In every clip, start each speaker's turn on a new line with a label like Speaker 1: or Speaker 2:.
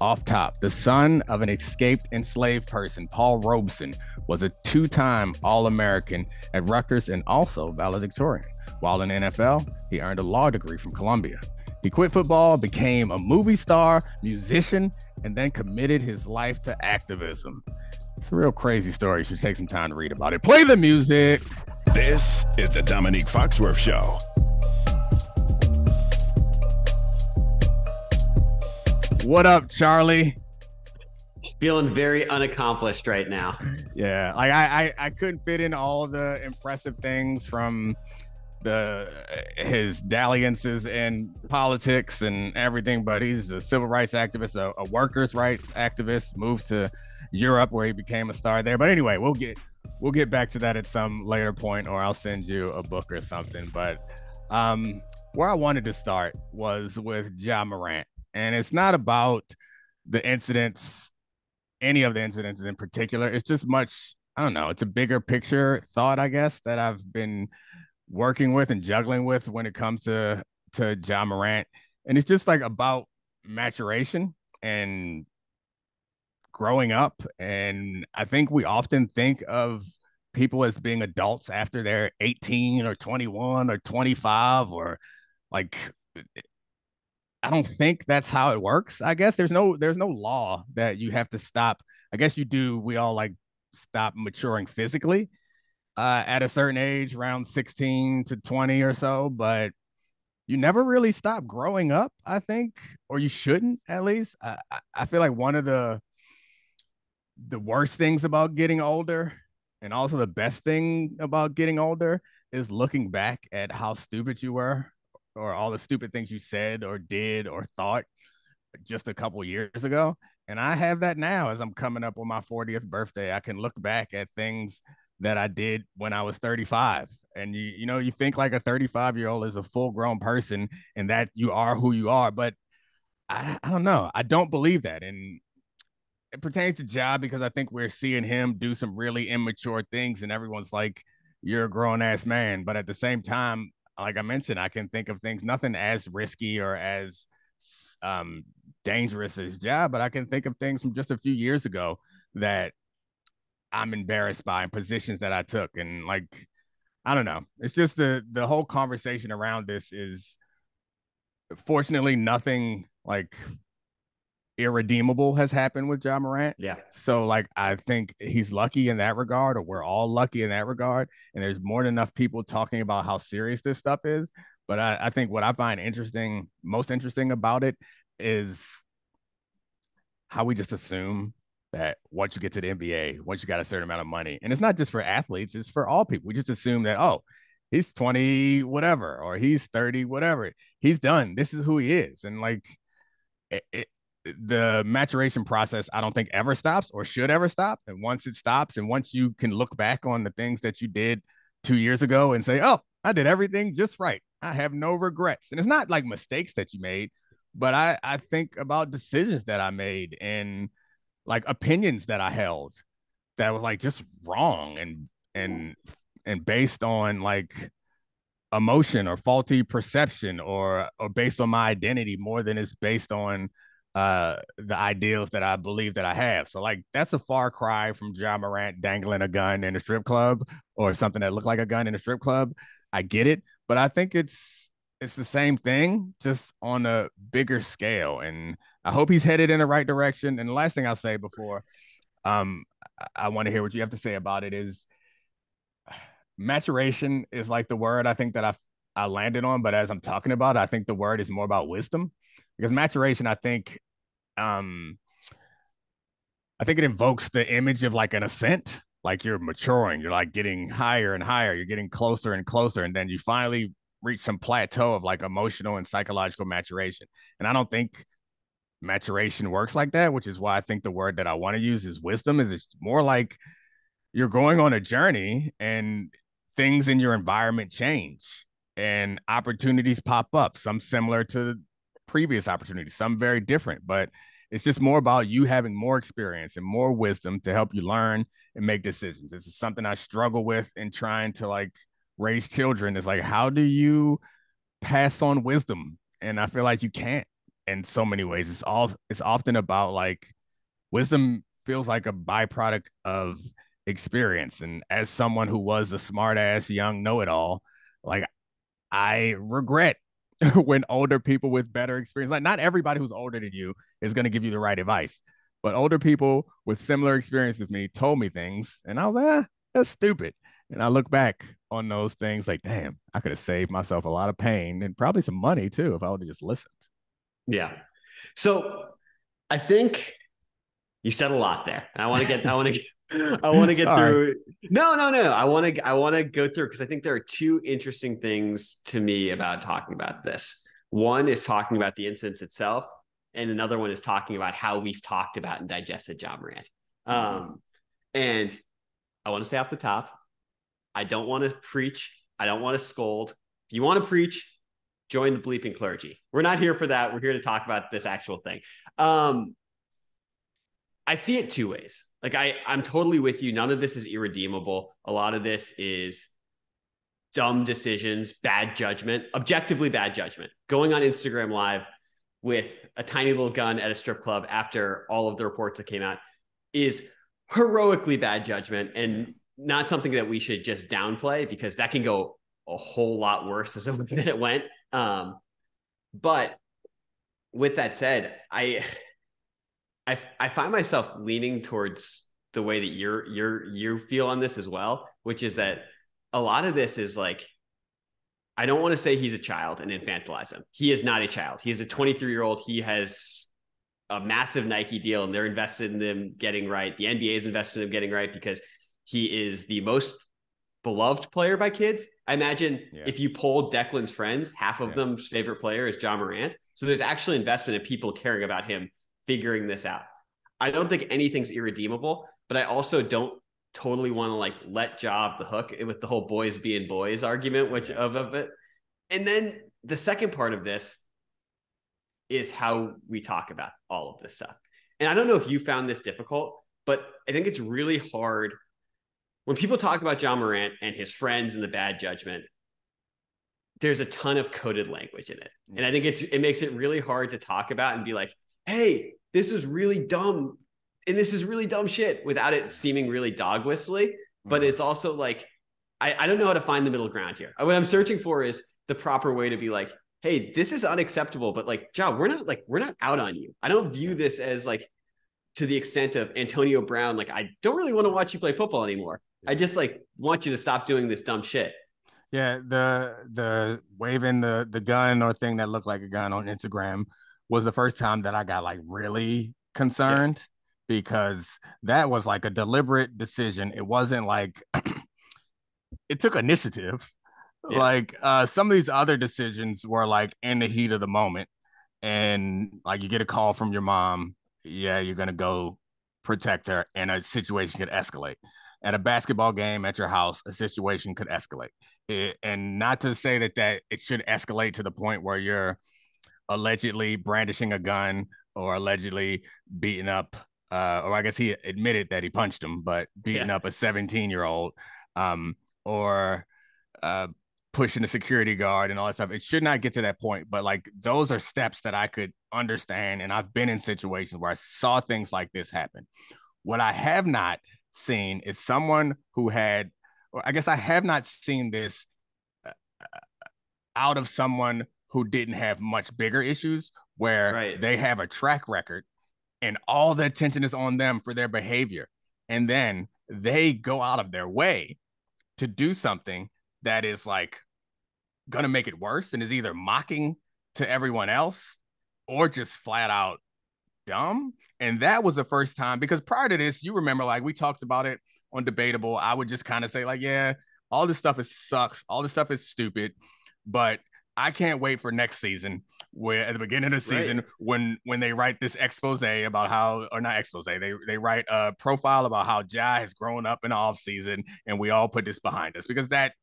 Speaker 1: Off top, the son of an escaped enslaved person, Paul Robeson, was a two-time All-American at Rutgers and also valedictorian. While in the NFL, he earned a law degree from Columbia. He quit football, became a movie star, musician, and then committed his life to activism. It's a real crazy story. You should take some time to read about it. Play the music.
Speaker 2: This is the Domonique Foxworth Show.
Speaker 1: What up, Charlie?
Speaker 3: Just feeling very unaccomplished right now.
Speaker 1: Yeah, like I couldn't fit in all the impressive things from his dalliances in politics and everything, but he's a civil rights activist, a workers' rights activist, moved to Europe where he became a star there. But anyway, we'll get back to that at some later point, or I'll send you a book or something. But where I wanted to start was with Ja Morant. And it's not about the incidents, any of the incidents in particular. It's just much, I don't know, it's a bigger picture thought, I guess, that I've been working with and juggling with when it comes to Ja Morant. And it's just like about maturation and growing up. And I think we often think of people as being adults after they're 18 or 21 or 25 or like, I don't think that's how it works. I guess there's no law that you have to stop. I guess you do. We all like stop maturing physically at a certain age, around 16 to 20 or so, but you never really stop growing up, I think, or you shouldn't at least. I feel like one of the worst things about getting older and also the best thing about getting older is looking back at how stupid you were or all the stupid things you said or did or thought just a couple years ago. And I have that now as I'm coming up on my 40th birthday. I can look back at things that I did when I was 35. And you think like a 35-year-old is a full-grown person and that you are who you are. But I don't know. I don't believe that. And it pertains to Ja because I think we're seeing him do some really immature things and everyone's like, you're a grown-ass man. But at the same time, like I mentioned, I can think of things, nothing as risky or as dangerous as Ja, but I can think of things from just a few years ago that I'm embarrassed by and positions that I took. And like, I don't know. It's just the whole conversation around this is fortunately nothing like irredeemable has happened with Ja Morant.
Speaker 3: Yeah.
Speaker 1: So like I think he's lucky in that regard, or we're all lucky in that regard. And there's more than enough people talking about how serious this stuff is. But I think what I find most interesting about it is how we just assume that once you get to the NBA, once you got a certain amount of money, and it's not just for athletes, it's for all people. We just assume that, oh, he's 20, whatever, or he's 30, whatever. He's done. This is who he is. And like the maturation process, I don't think ever stops or should ever stop. And once it stops, and once you can look back on the things that you did 2 years ago and say, oh, I did everything just right. I have no regrets. And it's not like mistakes that you made, but I think about decisions that I made and like opinions that I held that was like just wrong and based on like emotion or faulty perception or based on my identity more than it's based on the ideals that I believe that I have. So like that's a far cry from Ja Morant dangling a gun in a strip club or something that looked like a gun in a strip club. I get it, but I think it's the same thing, just on a bigger scale. And I hope he's headed in the right direction. And the last thing I'll say before I want to hear what you have to say about it is maturation is like the word I think that I landed on, but as I'm talking about it, I think the word is more about wisdom. Because maturation, I think it invokes the image of like an ascent, like you're maturing, you're like getting higher and higher, you're getting closer and closer, and then you finally reach some plateau of like emotional and psychological maturation. And I don't think maturation works like that, which is why I think the word that I want to use is wisdom. Is it's more like you're going on a journey and things in your environment change and opportunities pop up, some similar to previous opportunities, some very different, but it's just more about you having more experience and more wisdom to help you learn and make decisions. This is something I struggle with in trying to like raise children. Is like, how do you pass on wisdom? And I feel like you can't. in so many ways. It's often about like wisdom feels like a byproduct of experience. And as someone who was a smart ass young know-it-all, like I regret when older people with better experience, like not everybody who's older than you is going to give you the right advice, but older people with similar experience with me told me things, and I was like, that's stupid. And I look back on those things like, damn, I could have saved myself a lot of pain and probably some money too if I would have just listened.
Speaker 3: Yeah. So I think you said a lot there. And I want to get through. No. I want to go through because I think there are two interesting things to me about talking about this. One is talking about the incident itself, and another one is talking about how we've talked about and digested Ja Morant. And I want to say off the top, I don't want to preach. I don't want to scold. If you want to preach, join the bleeping clergy. We're not here for that. We're here to talk about this actual thing. I see it two ways. Like I'm totally with you. None of this is irredeemable. A lot of this is dumb decisions, bad judgment, objectively bad judgment. Going on Instagram Live with a tiny little gun at a strip club after all of the reports that came out is heroically bad judgment and not something that we should just downplay because that can go a whole lot worse than it went. But with that said, I find myself leaning towards the way that you feel on this as well, which is that a lot of this is like, I don't want to say he's a child and infantilize him. He is not a child. He is a 23-year-old. He has a massive Nike deal and they're invested in them getting right. The NBA is invested in him getting right because he is the most beloved player by kids. I imagine if you polled Declan's friends, half of them's favorite player is Ja Morant. So there's actually investment in people caring about him figuring this out. I don't think anything's irredeemable, but I also don't totally want to like let Ja off the hook with the whole boys being boys argument, which of it. And then the second part of this is how we talk about all of this stuff. And I don't know if you found this difficult, but I think it's really hard when people talk about Ja Morant and his friends and the bad judgment. There's a ton of coded language in it. And I think it makes it really hard to talk about and be like, hey, this is really dumb. And this is really dumb shit without it seeming really dog whistly. But it's also like, I don't know how to find the middle ground here. What I'm searching for is the proper way to be like, hey, this is unacceptable. But like, Ja, we're not out on you. I don't view this as like to the extent of Antonio Brown. Like, I don't really want to watch you play football anymore. I just like want you to stop doing this dumb shit.
Speaker 1: Yeah, the waving the gun or thing that looked like a gun on Instagram was the first time that I got like really concerned because that was like a deliberate decision. It wasn't like it took initiative. Like some of these other decisions were like in the heat of the moment and like you get a call from your mom, you're gonna go protect her and a situation could escalate. At a basketball game at your house, a situation could escalate. And not to say that it should escalate to the point where you're allegedly brandishing a gun or allegedly beating up, or I guess he admitted that he punched him, but beating up a 17-year-old, or pushing a security guard and all that stuff. It should not get to that point, but like those are steps that I could understand. And I've been in situations where I saw things like this happen. What I have not seen is someone who had, or I guess I have not seen this out of someone who didn't have much bigger issues where they have a track record and all the attention is on them for their behavior. And then they go out of their way to do something that is like going to make it worse and is either mocking to everyone else or just flat out dumb. And that was the first time, because prior to this, you remember, like we talked about it on Debatable. I would just kind of say like, yeah, all this stuff sucks. All this stuff is stupid, but I can't wait for next season where at the beginning of the season, when they write this expose about how, or not expose, they write a profile about how Ja has grown up in the off season and we all put this behind us, because that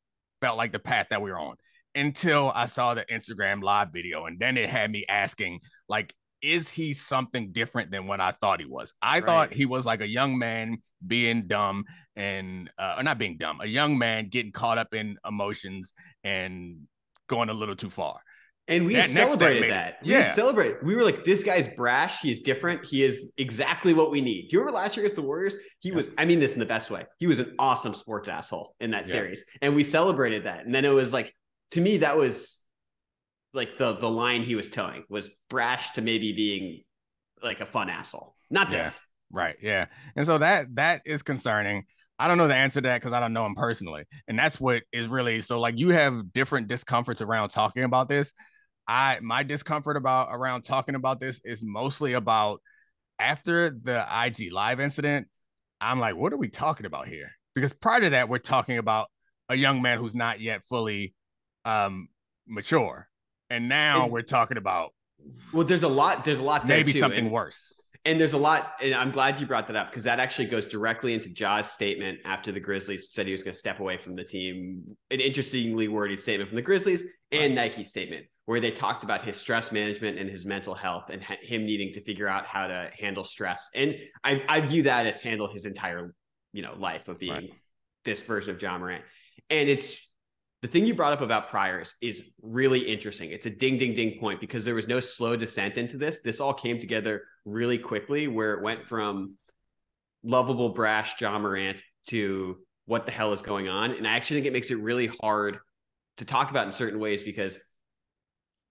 Speaker 1: felt like the path that we were on until I saw the Instagram live video. And then it had me asking like, is he something different than what I thought he was? I thought he was like a young man being dumb and, or not being dumb, a young man getting caught up in emotions and going a little too far.
Speaker 3: And we had celebrated that. We
Speaker 1: Yeah.
Speaker 3: had celebrated. We were like, this guy's brash. He's different. He is exactly what we need. Do you remember last year against the Warriors? He was, I mean this in the best way. He was an awesome sports asshole in that series. And we celebrated that. And then it was like, to me, that was like the line he was towing was brash to maybe being like a fun asshole. Not this.
Speaker 1: Right. Yeah. And so that is concerning. I don't know the answer to that because I don't know him personally. And that's what is really, so like you have different discomforts around talking about this. My discomfort around talking about this is mostly about after the IG Live incident. I'm like, what are we talking about here? Because prior to that, we're talking about a young man who's not yet fully mature. And now we're talking about
Speaker 3: there's a lot there
Speaker 1: maybe
Speaker 3: too.
Speaker 1: Something worse.
Speaker 3: And there's a lot, and I'm glad you brought that up because that actually goes directly into Ja's statement after the Grizzlies said he was going to step away from the team. An interestingly worded statement from the Grizzlies and Nike's statement where they talked about his stress management and his mental health and him needing to figure out how to handle stress. And I view that as handle his entire, life of being this version of Ja Morant. And it's the thing you brought up about priors is really interesting. It's a ding, ding, ding point because there was no slow descent into this. This all came together really quickly where it went from lovable, brash Ja Morant to what the hell is going on. And I actually think it makes it really hard to talk about in certain ways because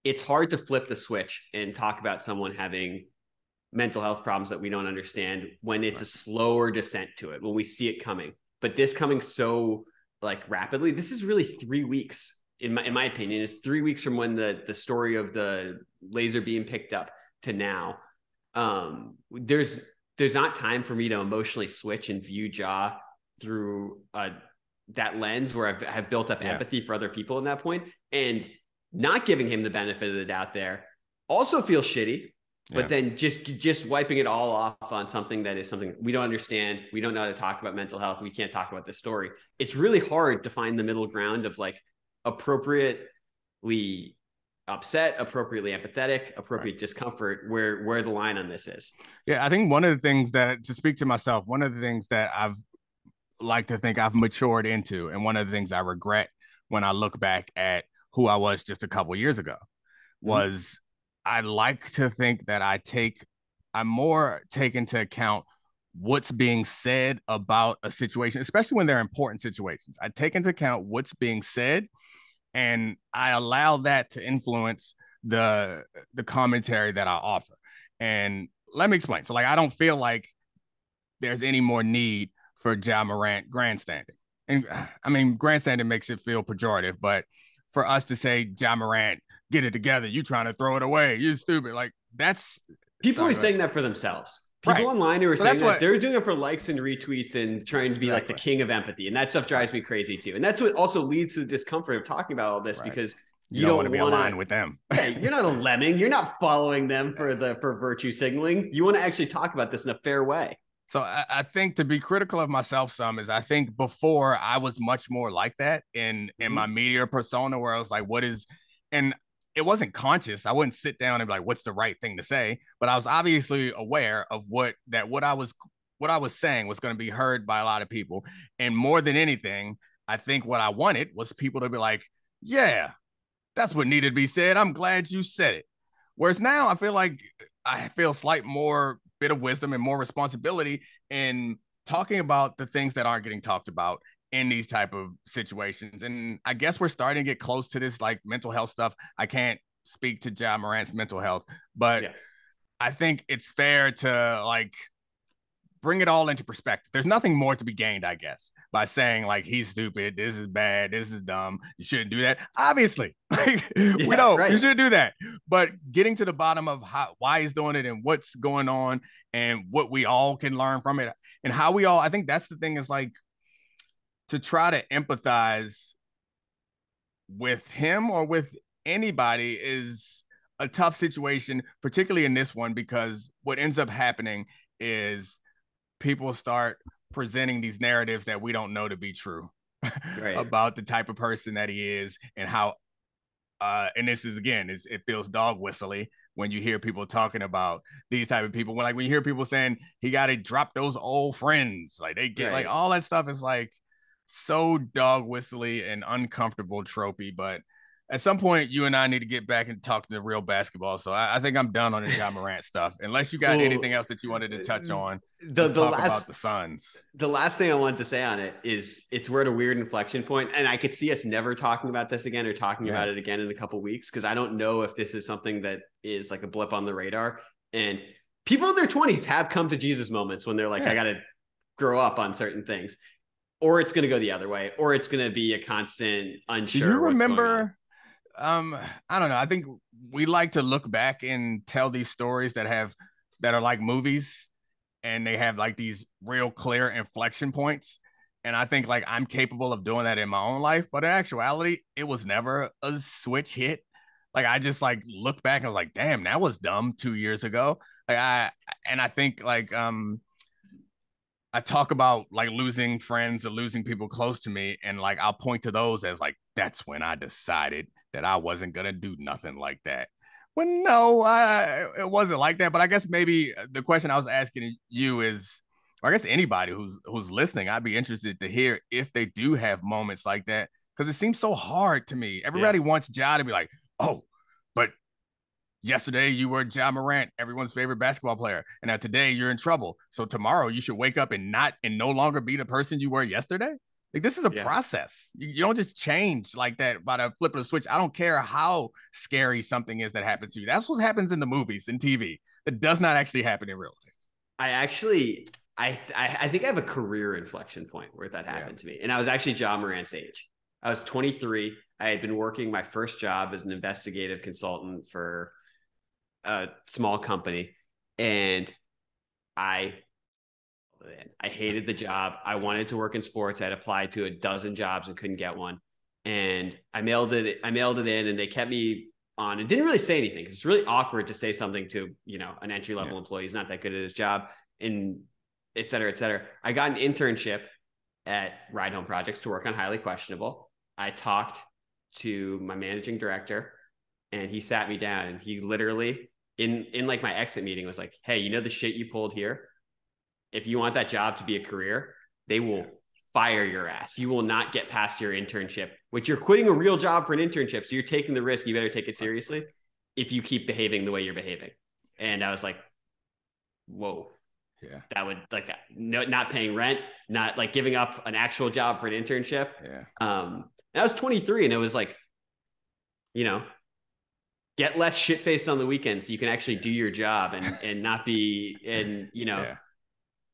Speaker 3: it's hard to flip the switch and talk about someone having mental health problems that we don't understand when it's a slower descent to it, when we see it coming. But this coming so like rapidly, this is really 3 weeks in my opinion. Is 3 weeks from when the story of the laser beam picked up to now. There's not time for me to emotionally switch and view Ja through that lens where I've built up empathy for other people in that point, and not giving him the benefit of the doubt there also feels shitty. But then just wiping it all off on something that is something we don't understand. We don't know how to talk about mental health. We can't talk about this story. It's really hard to find the middle ground of like appropriately upset, appropriately empathetic, appropriate discomfort, where the line on this is.
Speaker 1: Yeah, I think one of the things that, to speak to myself, one of the things that I've like to think I've matured into, and one of the things I regret when I look back at who I was just a couple years ago was I like to think that I more take into account what's being said about a situation, especially when they're important situations. I take into account what's being said, and I allow that to influence the commentary that I offer. And let me explain. So, like, I don't feel like there's any more need for Ja Morant grandstanding. And I mean, grandstanding makes it feel pejorative, but for us to say Ja Morant, get it together, you trying to throw it away, you stupid, like that's
Speaker 3: people are saying that for themselves. People online who are saying that they're doing it for likes and retweets and trying to be like the king of empathy, and that stuff drives me crazy too. And that's what also leads to the discomfort of talking about all this because you don't want to be aligned
Speaker 1: with them.
Speaker 3: You're not a lemming. You're not following them for virtue signaling. You want to actually talk about this in a fair way.
Speaker 1: So I think to be critical of myself some is I think before I was much more like that in my media persona where I was like, what is, and it wasn't conscious. I wouldn't sit down and be like, what's the right thing to say? But I was obviously aware of what I was saying was going to be heard by a lot of people. And more than anything, I think what I wanted was people to be like, yeah, that's what needed to be said. I'm glad you said it. Whereas now I feel slight more bit of wisdom and more responsibility in talking about the things that aren't getting talked about in these type of situations. And I guess we're starting to get close to this like mental health stuff. I can't speak to Ja Morant's mental health, but I think it's fair to like bring it all into perspective. There's nothing more to be gained, I guess, by saying like he's stupid, this is bad, this is dumb, you shouldn't do that. Obviously, like we know you shouldn't do that. But getting to the bottom of why he's doing it and what's going on and what we all can learn from it and how we all, I think that's the thing is like to try to empathize with him or with anybody is a tough situation, particularly in this one, because what ends up happening is people start presenting these narratives that we don't know to be true about the type of person that he is and how, and this is, again, it feels dog whistly when you hear people talking about these type of people. When you hear people saying he got to drop those old friends, like they get like all that stuff is like so dog whistly and uncomfortable tropey. But at some point, you and I need to get back and talk to the real basketball. So I think I'm done on the Ja Morant stuff. Unless you got anything else that you wanted to touch on, let's talk about the Suns.
Speaker 3: The last thing I wanted to say on it is we're at a weird inflection point, and I could see us never talking about this again or talking about it again in a couple of weeks, because I don't know if this is something that is like a blip on the radar. And people in their 20s have come to Jesus moments when they're like, I got to grow up on certain things, or it's going to go the other way, or it's going to be a constant unsure.
Speaker 1: Do you remember? I don't know. I think we like to look back and tell these stories that are like movies, and they have like these real clear inflection points. And I think like I'm capable of doing that in my own life, but in actuality, it was never a switch hit. Like I just like look back and I was like, damn, that was dumb 2 years ago. Like I think like I talk about like losing friends or losing people close to me, and like I'll point to those as like, that's when I decided that I wasn't gonna do nothing like that. When no, it wasn't like that. But I guess maybe the question I was asking you is, or I guess anybody who's listening, I'd be interested to hear if they do have moments like that, because it seems so hard to me. Everybody wants Ja to be like, oh, but yesterday you were Ja Morant, everyone's favorite basketball player, and now today you're in trouble. So tomorrow you should wake up and no longer be the person you were yesterday. Like this is a process. You don't just change like that by the flip of the switch. I don't care how scary something is that happens to you. That's what happens in the movies and TV. That does not actually happen in real life.
Speaker 3: I think I have a career inflection point where that happened to me. And I was actually Ja Morant's age. I was 23. I had been working my first job as an investigative consultant for a small company, and I hated the job. I wanted to work in sports. I'd applied to a dozen jobs and couldn't get one. And I mailed it in, and they kept me on and didn't really say anything, because it's really awkward to say something to, an entry-level employee. He's not that good at his job, and et cetera, et cetera. I got an internship at Ride Home Projects to work on Highly Questionable. I talked to my managing director, and he sat me down, and he literally in like my exit meeting was like, hey, the shit you pulled here, if you want that job to be a career, they will fire your ass. You will not get past your internship, which you're quitting a real job for an internship. So you're taking the risk. You better take it seriously if you keep behaving the way you're behaving. And I was like, whoa. Yeah. That would like not paying rent, not like giving up an actual job for an internship.
Speaker 1: Yeah.
Speaker 3: And I was 23, and it was like, get less shit faced on the weekends so you can actually do your job and not be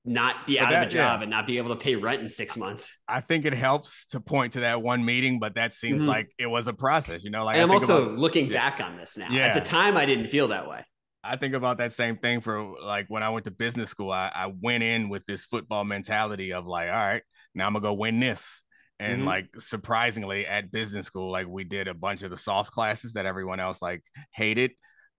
Speaker 3: not be out of a job and not be able to pay rent in 6 months.
Speaker 1: I think it helps to point to that one meeting, but that seems like it was a process, like,
Speaker 3: and I'm also looking back on this now. At the time, I didn't feel that way.
Speaker 1: I think about that same thing for like when I went to business school. I went in with this football mentality of like, all right, now I'm gonna go win this. And like surprisingly at business school, like we did a bunch of the soft classes that everyone else like hated.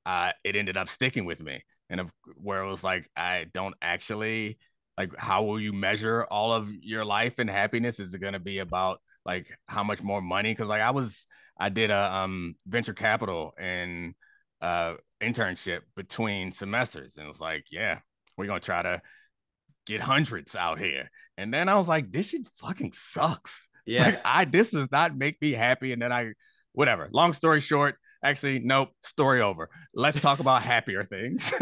Speaker 1: It ended up sticking with me. And where it was like, I don't actually like, how will you measure all of your life and happiness? Is it going to be about like how much more money? Cause like I did a venture capital and internship between semesters, and it was like, yeah, we're going to try to get hundreds out here. And then I was like, this shit fucking sucks.
Speaker 3: Yeah.
Speaker 1: Like this does not make me happy. And then whatever. Long story short, actually, nope, story over. Let's talk about happier things.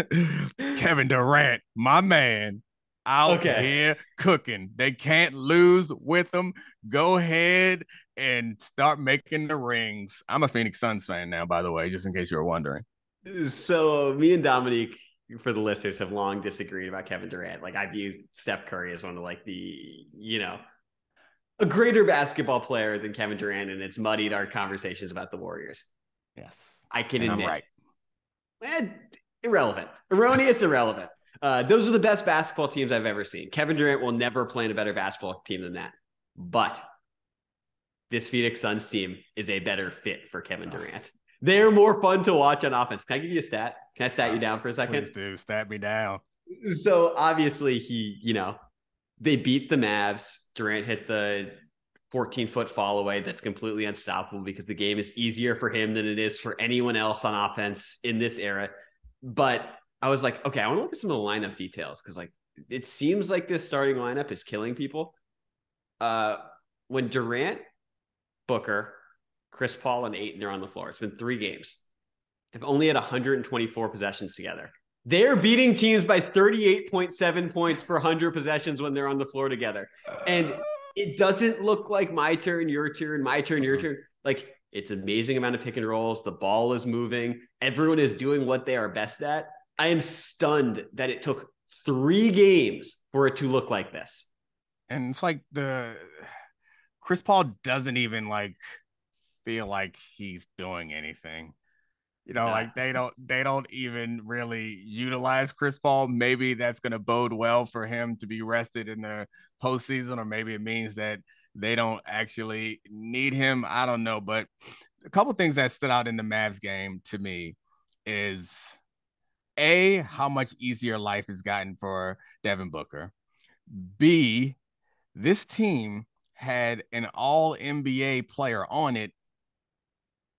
Speaker 1: Kevin Durant, my man, out here cooking. They can't lose with them. Go ahead and start making the rings. I'm a Phoenix Suns fan now, by the way, just in case you were wondering.
Speaker 3: So me and Domonique, for the listeners, have long disagreed about Kevin Durant. Like I view Steph Curry as one of like the, a greater basketball player than Kevin Durant, and it's muddied our conversations about the Warriors.
Speaker 1: Yes.
Speaker 3: I can admit.
Speaker 1: I'm right.
Speaker 3: Irrelevant. Erroneous, irrelevant. Those are the best basketball teams I've ever seen. Kevin Durant will never play in a better basketball team than that. But this Phoenix Suns team is a better fit for Kevin Durant. They're more fun to watch on offense. Can I give you a stat? Can I stat you down for a second?
Speaker 1: Please do. Stat me down.
Speaker 3: So obviously they beat the Mavs. Durant hit the 14-foot fall away that's completely unstoppable because the game is easier for him than it is for anyone else on offense in this era. But I was like, okay, I want to look at some of the lineup details because like it seems like this starting lineup is killing people. When Durant, Booker, Chris Paul and Ayton are on the floor. It's been 3 games. They've only had 124 possessions together. They're beating teams by 38.7 points per 100 possessions when they're on the floor together. And it doesn't look like my turn, your turn, my turn, your turn. Like, it's an amazing amount of pick and rolls. The ball is moving. Everyone is doing what they are best at. I am stunned that it took 3 games for it to look like this.
Speaker 1: And it's like Chris Paul doesn't even like feel like he's doing anything. You know, like they don't even really utilize Chris Paul. Maybe that's going to bode well for him to be rested in the postseason, or maybe it means that they don't actually need him. I don't know. But a couple of things that stood out in the Mavs game to me is A, how much easier life has gotten for Devin Booker. B, this team had an all NBA player on it,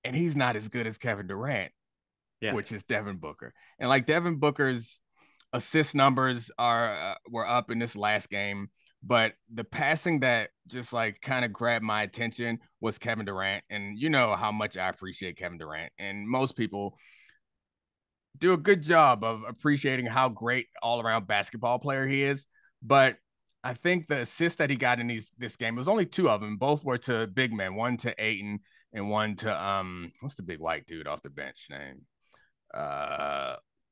Speaker 1: and he's not as good as Kevin Durant. Yeah. Which is Devin Booker. And like Devin Booker's assist numbers were up in this last game, but the passing that just like kind of grabbed my attention was Kevin Durant. And you know how much I appreciate Kevin Durant. And most people do a good job of appreciating how great all-around basketball player he is. But I think the assists that he got in this game, was only 2 of them. Both were to big men, one to Ayton and one to what's the big white dude off the bench name?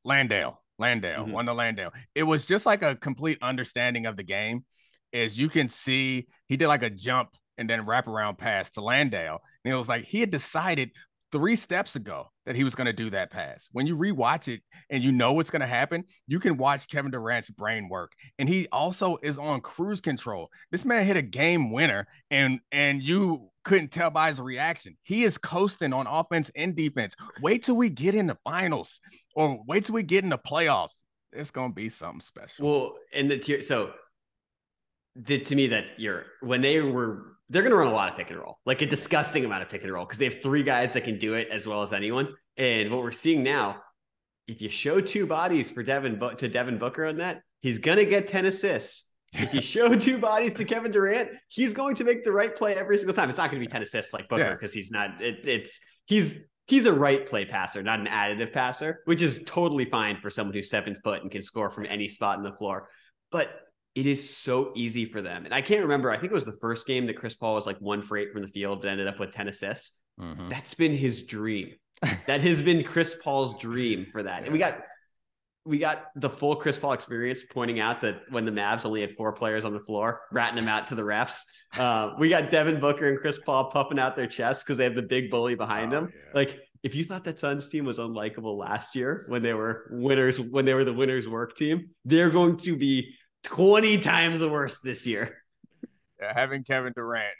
Speaker 1: Landale, one to Landale. It was just like a complete understanding of the game. As you can see, he did like a jump and then wraparound pass to Landale. And it was like he had decided 3 steps ago that he was going to do that pass. When you rewatch it and you know what's going to happen, you can watch Kevin Durant's brain work. And he also is on cruise control. This man hit a game winner, and you couldn't tell by his reaction. He is coasting on offense and defense. Wait till we get in the finals, or wait till we get in the playoffs. It's going to be something special.
Speaker 3: Well, and to me that they're going to run a lot of pick and roll, like a disgusting amount of pick and roll, because they have 3 guys that can do it as well as anyone. And what we're seeing now, if you show 2 bodies for Devin Booker on that, he's going to get 10 assists. If you show 2 bodies to Kevin Durant, he's going to make the right play every single time. It's not going to be 10 assists like Booker, because he's not. He's a right play passer, not an additive passer, which is totally fine for someone who's 7 foot and can score from any spot in the floor. But it is so easy for them. And I can't remember. I think it was the first game that Chris Paul was like 1 for 8 from the field, but ended up with 10 assists. That's been his dream. That has been Chris Paul's dream for that. And we got the full Chris Paul experience, pointing out that when the Mavs only had 4 players on the floor, ratting them out to the refs. We got Devin Booker and Chris Paul puffing out their chests because they have the big bully behind them. Yeah. Like, if you thought that Suns team was unlikable last year when they were winners, when they were the winners work team, they're going to be 20 times worse this year.
Speaker 1: Having Kevin Durant,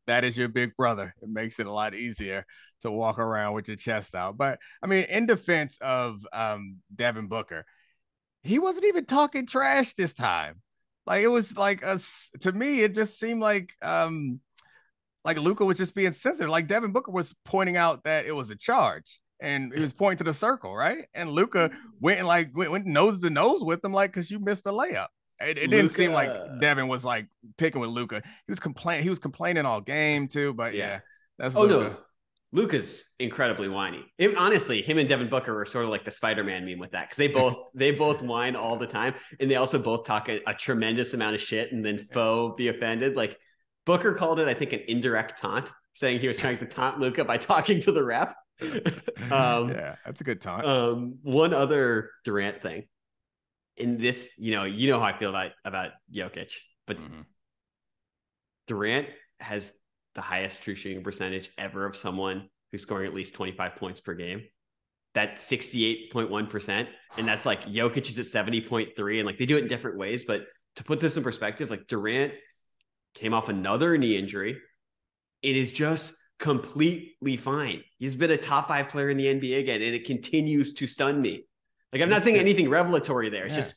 Speaker 1: that is your big brother, it makes it a lot easier to walk around with your chest out. But I mean, in defense of Devin Booker, he wasn't even talking trash this time. Like, it was like to me, it just seemed like Luka was just being sensitive. Like, Devin Booker was pointing out that it was a charge, and he was pointing to the circle, right? And Luka went nose to nose with him, like, because you missed the layup. It didn't seem like Devin was like picking with Luka. He was complaining all game too. But yeah, that's Luka.
Speaker 3: No, Luka's incredibly whiny. Honestly, him and Devin Booker are sort of like the Spider-Man meme with that, because they both whine all the time, and they also both talk a tremendous amount of shit and then be offended. Like, Booker called it, I think, an indirect taunt, saying he was trying to taunt Luka by talking to the ref.
Speaker 1: Yeah, that's a good taunt.
Speaker 3: One other Durant thing. In this, you know how I feel about Jokic, but Durant has the highest true shooting percentage ever of someone who's scoring at least 25 points per game. That's 68.1%. And that's like Jokic is at 70.3. And like, they do it in different ways. But to put this in perspective, like, Durant came off another knee injury. It is just completely fine. He's been a top 5 player in the NBA again, and it continues to stun me. Like, I'm not saying anything revelatory there. It's just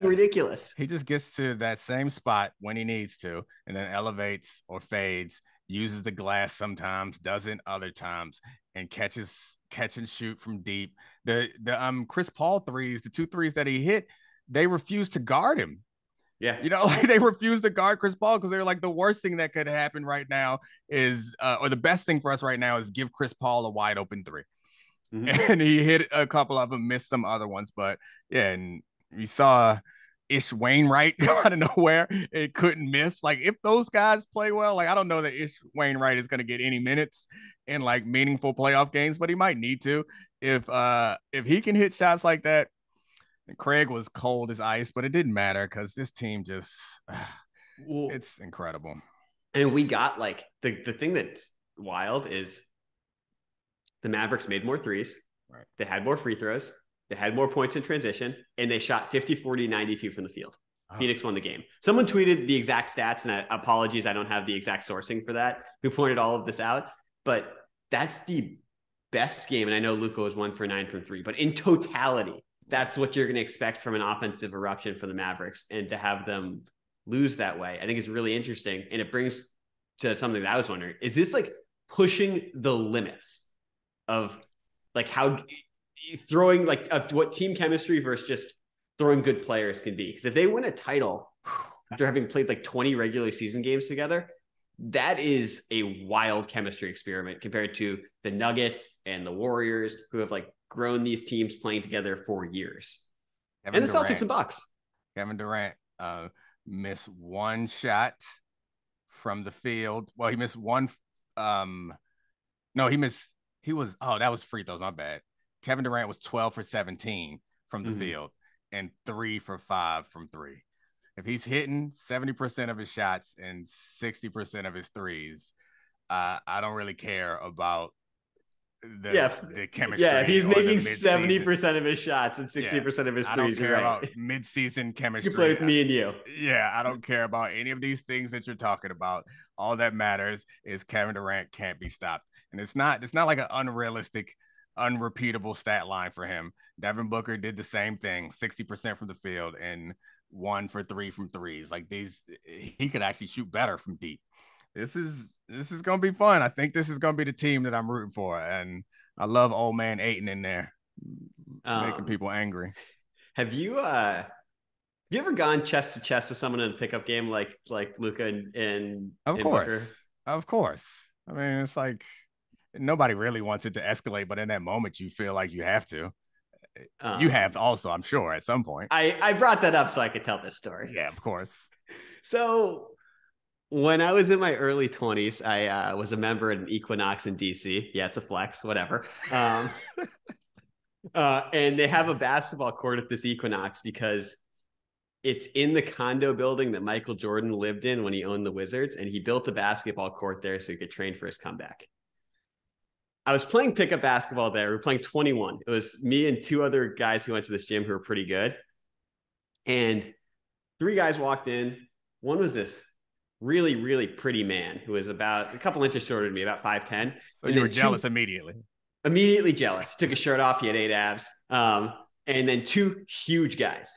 Speaker 3: ridiculous.
Speaker 1: He just gets to that same spot when he needs to, and then elevates or fades, uses the glass sometimes, doesn't other times, and catch and shoot from deep. The Chris Paul threes, the 2 threes that he hit, they refused to guard him.
Speaker 3: Yeah.
Speaker 1: Like they refuse to guard Chris Paul because they're like, the worst thing that could happen right now is, or the best thing for us right now is give Chris Paul a wide open three. Mm-hmm. And he hit a couple of them, missed some other ones. But yeah, and you saw Ish Wainwright out of nowhere. It couldn't miss. Like, if those guys play well, like, I don't know that Ish Wainwright is going to get any minutes in like meaningful playoff games, but he might need to. If he can hit shots like that. Craig was cold as ice, but it didn't matter because this team just, it's incredible.
Speaker 3: And we got like the thing that's wild is the Mavericks made more threes.
Speaker 1: Right.
Speaker 3: They had more free throws. They had more points in transition, and they shot 50, 40, 92 from the field. Oh. Phoenix won the game. Someone tweeted the exact stats, and apologies, I don't have the exact sourcing for that, who pointed all of this out, but that's the best game. And I know Luka was 1 for 9 from 3, but in totality, that's what you're going to expect from an offensive eruption for the Mavericks, and to have them lose that way, I think is really interesting. And it brings to something that I was wondering, is this like pushing the limits of like how throwing like what team chemistry versus just throwing good players can be? Because if they win a title after having played like 20 regular season games together, that is a wild chemistry experiment compared to the Nuggets and the Warriors, who have like grown these teams playing together for years. And the Celtics and Bucks.
Speaker 1: Kevin Durant missed one shot from the field. Well, he missed one. No, that was free throws. My bad. Kevin Durant was 12 for 17 from the field and 3 for 5 from 3. If he's hitting 70% of his shots and 60% of his threes, I don't really care about the chemistry.
Speaker 3: Yeah, if he's making 70% of his shots and 60% of his threes,
Speaker 1: I don't care about mid-season chemistry.
Speaker 3: You play with me and you.
Speaker 1: Yeah, I don't care about any of these things that you're talking about. All that matters is Kevin Durant can't be stopped. And it's not like an unrealistic, unrepeatable stat line for him. Devin Booker did the same thing, 60% from the field and 1 for 3 from threes. Like he could actually shoot better from deep. This is gonna be fun. I think this is gonna be the team that I'm rooting for, and I love old man Ayton in there, making people angry.
Speaker 3: Have you ever gone chest to chest with someone in a pickup game like Luka and Booker?
Speaker 1: Of course. I mean, it's like nobody really wants it to escalate, but in that moment, you feel like you have to. You have also, I'm sure, at some point.
Speaker 3: I brought that up so I could tell this story.
Speaker 1: Yeah, of course.
Speaker 3: So when I was in my early 20s, I was a member at an Equinox in DC. Yeah, it's a flex, whatever. And they have a basketball court at this Equinox because it's in the condo building that Michael Jordan lived in when he owned the Wizards, and he built a basketball court there so he could train for his comeback. I was playing pickup basketball there. We were playing 21. It was me and 2 other guys who went to this gym who were pretty good. And 3 guys walked in. One was this really, really pretty man who was about a couple inches shorter than me, about 5'10".
Speaker 1: So you were jealous immediately.
Speaker 3: Immediately jealous. Took his shirt off. He had 8 abs. And then 2 huge guys.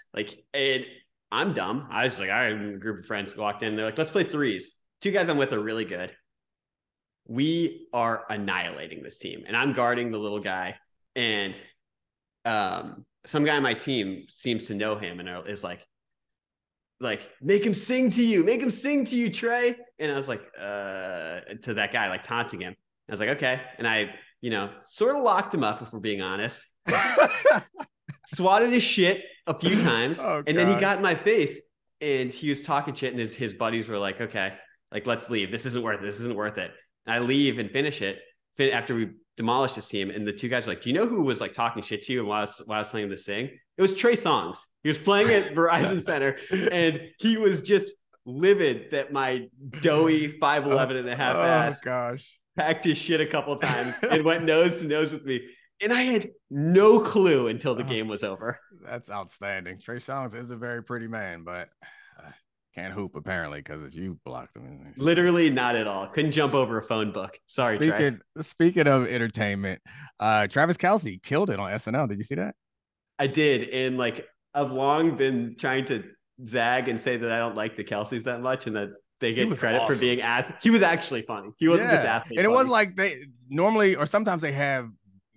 Speaker 3: And I'm dumb. I was like, all right, a group of friends walked in. They're like, let's play threes. 2 guys I'm with are really good. We are annihilating this team, and I'm guarding the little guy, and some guy on my team seems to know him and is like, make him sing to you, Trey. And I was like, to that guy, like taunting him. I was like, okay. And I, sort of locked him up, if we're being honest. Swatted his shit a few times. And then he got in my face and he was talking shit, and his buddies were like, okay, like, let's leave. This isn't worth it. And I leave and finish it after we demolished this team. And the 2 guys were like, do you know who was like talking shit to you and while I was telling him to sing? It was Trey Songz. He was playing at Verizon Center, and he was just livid that my doughy 5'11" and a half ass packed his shit a couple of times and went nose to nose with me. And I had no clue until the game was over.
Speaker 1: That's outstanding. Trey Songz is a very pretty man, but can't hoop apparently, because if you blocked him,
Speaker 3: literally not at all. Couldn't jump over a phone book. Sorry, Trey.
Speaker 1: Speaking of entertainment, Travis Kelce killed it on SNL. Did you see that?
Speaker 3: I did, and I've long been trying to zag and say that I don't like the Kelces that much, and that they get credit for being he was actually funny. He wasn't just athlete.
Speaker 1: And it was like they normally, or sometimes they have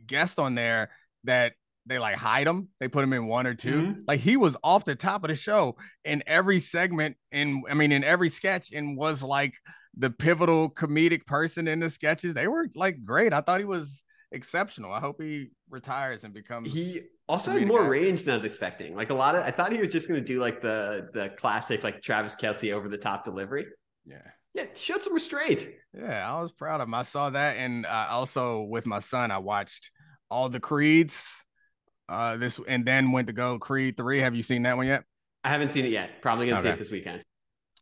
Speaker 1: guests on there that they like hide him. They put him in one or two.
Speaker 3: Mm-hmm.
Speaker 1: Like he was off the top of the show in every segment, in every sketch, and was like the pivotal comedic person in the sketches. They were like great. I thought he was exceptional. I hope he retires and becomes.
Speaker 3: He also had more range than I was expecting. Like I thought he was just going to do like the classic like Travis Kelce over the top delivery.
Speaker 1: Yeah,
Speaker 3: he showed some restraint.
Speaker 1: Yeah, I was proud of him. I saw that, and also with my son, I watched all the Creeds. And then went to go Creed 3. Have you seen that one yet?
Speaker 3: I haven't seen it yet. Probably gonna see it this weekend.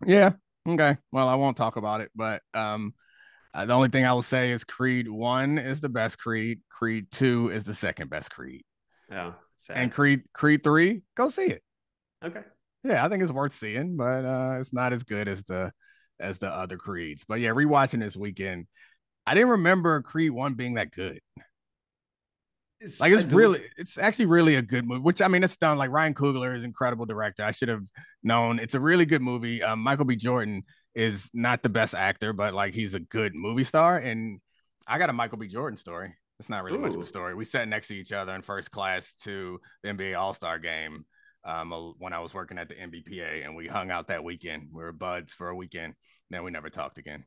Speaker 1: Yeah. Okay. Well, I won't talk about it, but the only thing I will say is Creed 1 is the best Creed. Creed 2 is the second best Creed.
Speaker 3: Oh, sad.
Speaker 1: And Creed 3, go see it.
Speaker 3: Okay.
Speaker 1: Yeah, I think it's worth seeing, but it's not as good as the other Creeds. But yeah, rewatching this weekend, I didn't remember Creed 1 being that good. It's actually really a good movie, which it's done. Like Ryan Coogler is an incredible director. I should have known. It's a really good movie. Michael B. Jordan is not the best actor, but like he's a good movie star. And I got a Michael B. Jordan story. It's not really much of a story. We sat next to each other in first class to the NBA All-Star game when I was working at the NBPA, and we hung out that weekend. We were buds for a weekend. Then we never talked again.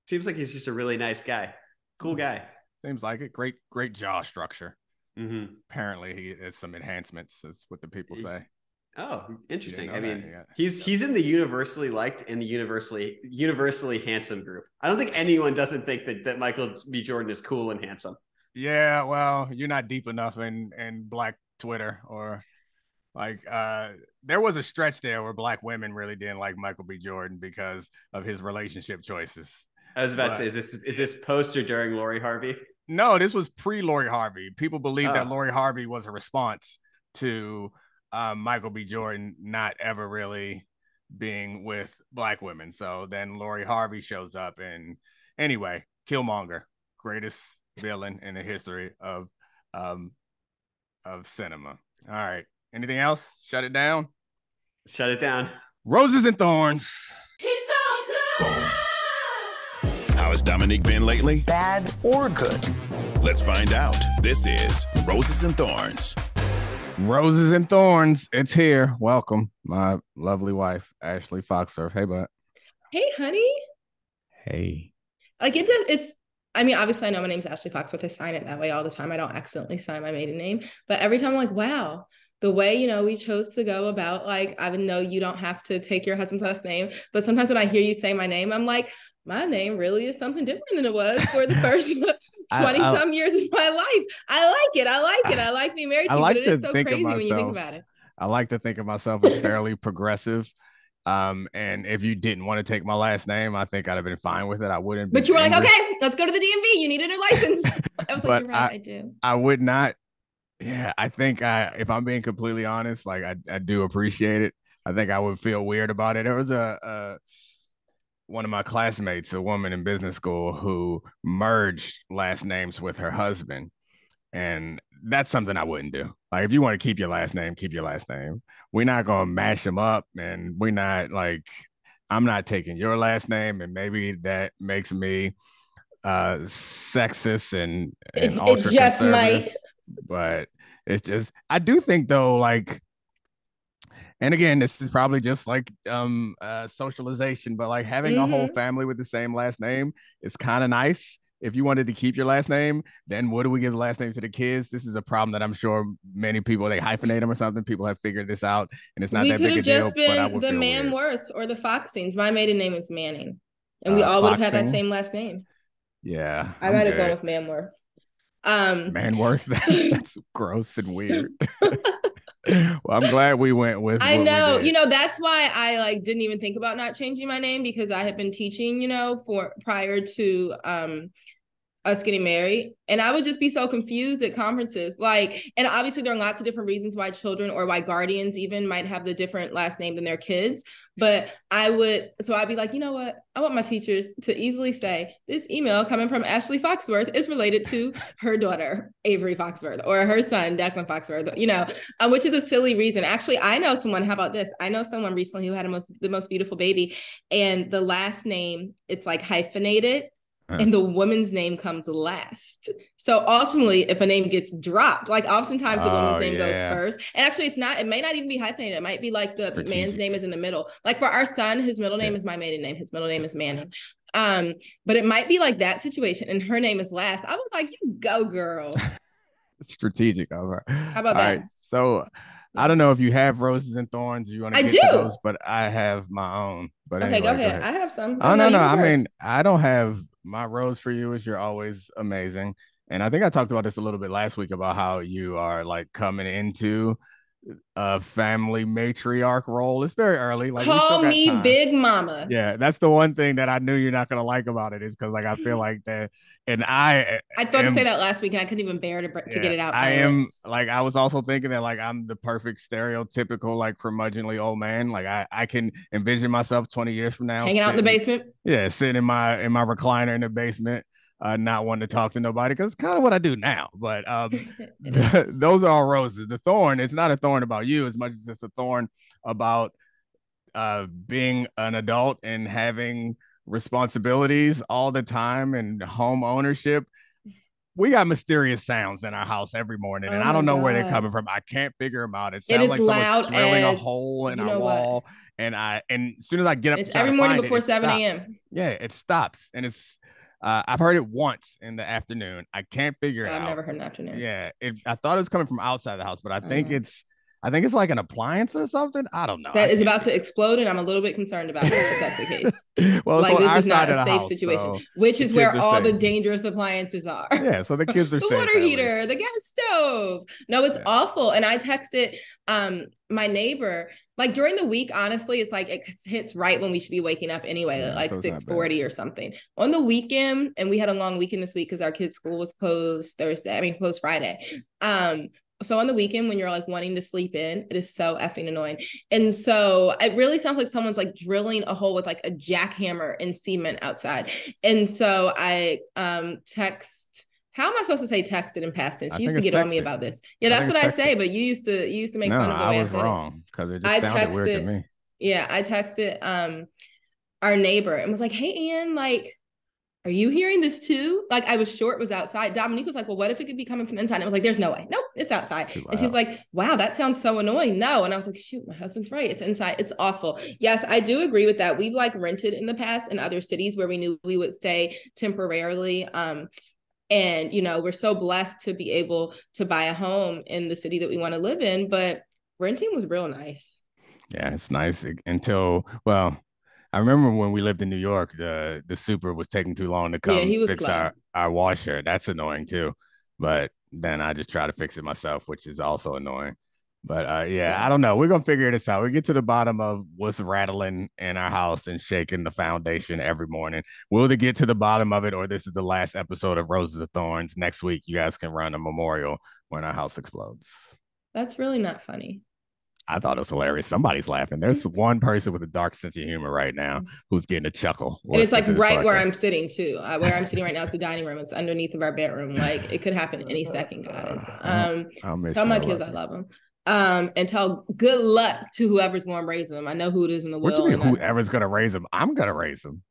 Speaker 3: Seems like he's just a really nice guy. Cool guy.
Speaker 1: Seems like it. Great jaw structure.
Speaker 3: Mm-hmm.
Speaker 1: Apparently, he has some enhancements. That's what the people say.
Speaker 3: Oh, interesting.
Speaker 1: Yeah.
Speaker 3: He's in the universally liked and the universally handsome group. I don't think anyone doesn't think that Michael B. Jordan is cool and handsome.
Speaker 1: Yeah, well, you're not deep enough in Black Twitter, or like there was a stretch there where Black women really didn't like Michael B. Jordan because of his relationship choices.
Speaker 3: I was about to say, is this post or during Lori Harvey?
Speaker 1: No, this was pre-Lori Harvey. People believe that Lori Harvey was a response to Michael B. Jordan not ever really being with Black women. So then Lori Harvey shows up, and anyway, Killmonger, greatest villain in the history of cinema. All right. Anything else? Shut it down.
Speaker 3: Shut it down.
Speaker 1: Roses and Thorns.
Speaker 4: He's so good.
Speaker 2: How has Domonique been lately?
Speaker 5: Bad or good?
Speaker 2: Let's find out. This is Roses and Thorns.
Speaker 1: Roses and Thorns. It's here. Welcome, my lovely wife, Ashley Foxworth. Hey, bud.
Speaker 6: Hey, honey.
Speaker 1: Hey.
Speaker 6: Like it's. I mean, obviously, I know my name's Ashley Foxworth. I sign it that way all the time. I don't accidentally sign my maiden name, but every time I'm like, wow. The way, we chose to go about, like, I know you don't have to take your husband's last name, but sometimes when I hear you say my name, I'm like, my name really is something different than it was for the first 20-some years of my life. I like it. I like being married to you, but it is so crazy when you think about it.
Speaker 1: I like to think of myself as fairly progressive. And if you didn't want to take my last name, I think I'd have been fine with it. I wouldn't.
Speaker 6: But you were like, okay, let's go to the DMV. You need a new license. I was like, you're right, I do.
Speaker 1: I would not. Yeah, I think if I'm being completely honest, like I do appreciate it. I think I would feel weird about it. There was one of my classmates, a woman in business school, who merged last names with her husband. And that's something I wouldn't do. Like, if you want to keep your last name, keep your last name. We're not going to mash them up. And we're not I'm not taking your last name. And maybe that makes me sexist and ultra
Speaker 6: just
Speaker 1: conservative.
Speaker 6: might.
Speaker 1: But it's just, I do think though, and again, this is probably just socialization, but having a whole family with the same last name is kind of nice. If you wanted to keep your last name, then what do we give the last name to the kids? This is a problem that I'm sure many people, they hyphenate them or something. People have figured this out, and it's not that big a deal.
Speaker 6: We could have just been the Manworths or the Foxings. My maiden name is Manning, and we all would have had that same last name.
Speaker 1: Yeah,
Speaker 6: I might have gone with Manworth.
Speaker 1: Manworth, that's gross and weird. Well, I'm glad we went with.
Speaker 6: I know, that's why I didn't even think about not changing my name, because I had been teaching, for prior to us getting married, and I would just be so confused at conferences. And obviously there are lots of different reasons why children or why guardians even might have the different last name than their kids. But I'd be like, you know what? I want my teachers to easily say, this email coming from Ashley Foxworth is related to her daughter, Avery Foxworth, or her son, Declan Foxworth, which is a silly reason. Actually, I know someone, how about this? I know someone recently who had the most beautiful baby, and the last name, it's hyphenated. and the woman's name comes last. So ultimately, if a name gets dropped, like oftentimes the woman's name goes first. And actually, it may not even be hyphenated. It might be like the man's name is in the middle. Like for our son, his middle name is my maiden name. His middle name is Manning. But it might be like that situation, and her name is last. I was like, you go, girl.
Speaker 1: Strategic of her.
Speaker 6: How about that?
Speaker 1: Right, so I don't know if you have roses and thorns. You want to get to those, but I have my own. But
Speaker 6: okay,
Speaker 1: anyway,
Speaker 6: go ahead. I have some.
Speaker 1: Oh, no. I mean, I don't have my rose for you is you're always amazing. And I think I talked about this a little bit last week about how you are like coming into a family matriarch role. It's very early. Like,
Speaker 6: call me time. Big Mama.
Speaker 1: Yeah, that's the one thing that I knew you're not gonna like about it is because like I feel like that, and I
Speaker 6: thought to say that last week and I couldn't even bear to get it out.
Speaker 1: I was also thinking that like I'm the perfect stereotypical like curmudgeonly old man. Like I can envision myself 20 years from now
Speaker 6: hanging out in the basement.
Speaker 1: Yeah, sitting in my recliner in the basement. Not wanting to talk to nobody because it's kind of what I do now. But those are all roses. The thorn, it's not a thorn about you as much as it's a thorn about being an adult and having responsibilities all the time and home ownership. We got mysterious sounds in our house every morning, and I don't know where they're coming from. I can't figure them out. It sounds like someone's drilling a hole in our wall. And as soon as I get up,
Speaker 6: it's every morning before 7 a.m.
Speaker 1: Yeah, it stops, and it's. I've heard it once in the afternoon. I can't figure it out.
Speaker 6: I've never heard in the afternoon.
Speaker 1: Yeah, I thought it was coming from outside the house, but I think it's like an appliance or something. I don't know.
Speaker 6: That is about to explode, and I'm a little bit concerned about it if that's the case.
Speaker 1: Well,
Speaker 6: like this is not
Speaker 1: a
Speaker 6: safe
Speaker 1: house,
Speaker 6: situation, which is where all the dangerous appliances are.
Speaker 1: Yeah, so the kids are
Speaker 6: the
Speaker 1: safe.
Speaker 6: Water heater, the gas stove. No, it's awful. And I texted my neighbor. Like during the week, honestly, it's like it hits right when we should be waking up anyway, like 6:40 or something. On the weekend, and we had a long weekend this week because our kids' school was closed closed Friday. So on the weekend, when you're like wanting to sleep in, it is so effing annoying. And so it really sounds like someone's like drilling a hole with like a jackhammer and cement outside. And so I text. How am I supposed to say texted in past tense? You used to get on me about this. Yeah, that's what I say, but you used to make fun of the way I said it.
Speaker 1: I was wrong because it just sounded weird to me.
Speaker 6: Yeah, I texted our neighbor and was like, hey, Ann, like, are you hearing this too? Like I was short, was outside. Domonique was like, well, what if it could be coming from the inside? And I was like, there's no way. Nope, it's outside. And she's like, wow, that sounds so annoying. No. And I was like, shoot, my husband's right. It's inside. It's awful. Yes, I do agree with that. We've like rented in the past in other cities where we knew we would stay temporarily. And, you know, we're so blessed to be able to buy a home in the city that we want to live in. But renting was real nice.
Speaker 1: Yeah, it's nice until, well, I remember when we lived in New York, the super was taking too long to come fix our washer. That's annoying too. But then I just try to fix it myself, which is also annoying. But I don't know. We're going to figure this out. We get to the bottom of what's rattling in our house and shaking the foundation every morning. We'll either get to the bottom of it or this is the last episode of Roses of Thorns. Next week, you guys can run a memorial when our house explodes.
Speaker 6: That's really not funny.
Speaker 1: I thought it was hilarious. Somebody's laughing. There's one person with a dark sense of humor right now who's getting a chuckle.
Speaker 6: And it's like right where I'm sitting too. Where I'm sitting right now is the dining room. It's underneath of our bedroom. Like it could happen any second, guys. Tell my kids I love them. And tell good luck to whoever's going to raise them. I know who it is in the will.
Speaker 1: What do you mean whoever's going to raise them? I'm going to raise them.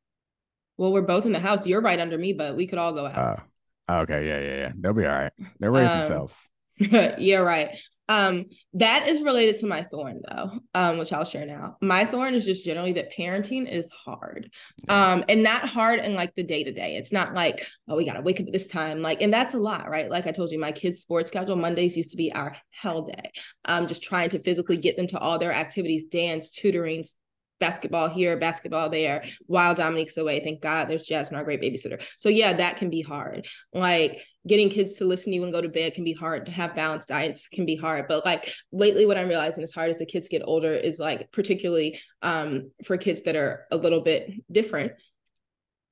Speaker 6: Well, we're both in the house. You're right under me, but we could all go out.
Speaker 1: Okay. Yeah. They'll be all right. They'll raise themselves.
Speaker 6: Yeah, right. That is related to my thorn though, which I'll share now. My thorn is just generally that parenting is hard. And not hard in like the day-to-day. It's not like, oh, we got to wake up at this time. Like, and that's a lot, right? Like I told you, my kids' sports schedule, Mondays used to be our hell day. Just trying to physically get them to all their activities, dance, tutoring, basketball here, basketball there, while Domonique's away. Thank God there's Jasmine, our great babysitter. So yeah, that can be hard. Like getting kids to listen to you and go to bed can be hard. To have balanced diets can be hard. But like lately what I'm realizing is hard as the kids get older is like, particularly for kids that are a little bit different,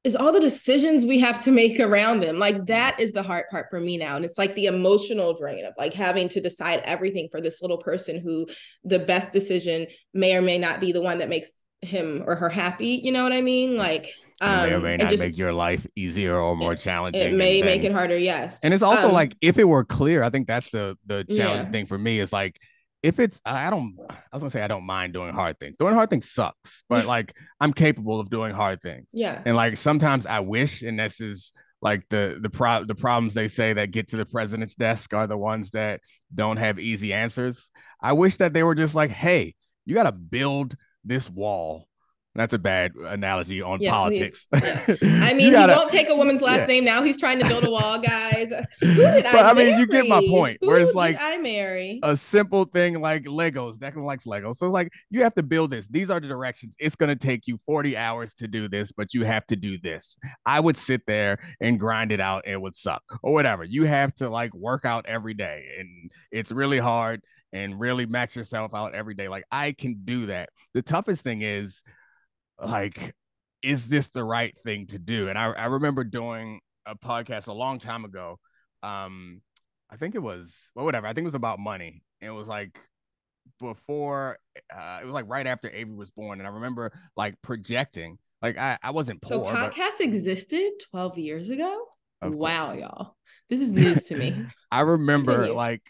Speaker 6: is all the decisions we have to make around them. Like that is the hard part for me now. And it's like the emotional drain of like having to decide everything for this little person who the best decision may or may not be the one that makes him or her happy. You know what I mean? Like,
Speaker 1: may or may not make your life easier or more challenging.
Speaker 6: It may make it harder. Yes.
Speaker 1: And it's also like, if it were clear, I think that's the challenging thing for me is like, if it's I was gonna say I don't mind doing hard things. Doing hard things sucks, but like I'm capable of doing hard things.
Speaker 6: Yeah.
Speaker 1: And like sometimes I wish, and this is like the problems they say that get to the president's desk are the ones that don't have easy answers. I wish that they were just like, hey, you gotta build this wall. That's a bad analogy on politics.
Speaker 6: Yeah. I mean, he won't take a woman's last name now. He's trying to build a wall, guys. Who did I marry?
Speaker 1: You get my point.
Speaker 6: Who
Speaker 1: where it's like
Speaker 6: I marry?
Speaker 1: A simple thing like Legos. Declan likes Legos. So like you have to build this. These are the directions. It's going to take you 40 hours to do this, but you have to do this. I would sit there and grind it out. And it would suck or whatever. You have to like work out every day, and it's really hard, and really max yourself out every day. Like I can do that. The toughest thing is, like, is this the right thing to do? And I remember doing a podcast a long time ago. I think it was, well, whatever. I think it was about money. And it was like before, it was like right after Avery was born. And I remember like projecting, like I wasn't poor.
Speaker 6: So podcasts existed 12 years ago? Wow,
Speaker 1: course.
Speaker 6: y'all. This is news to me.
Speaker 1: I remember like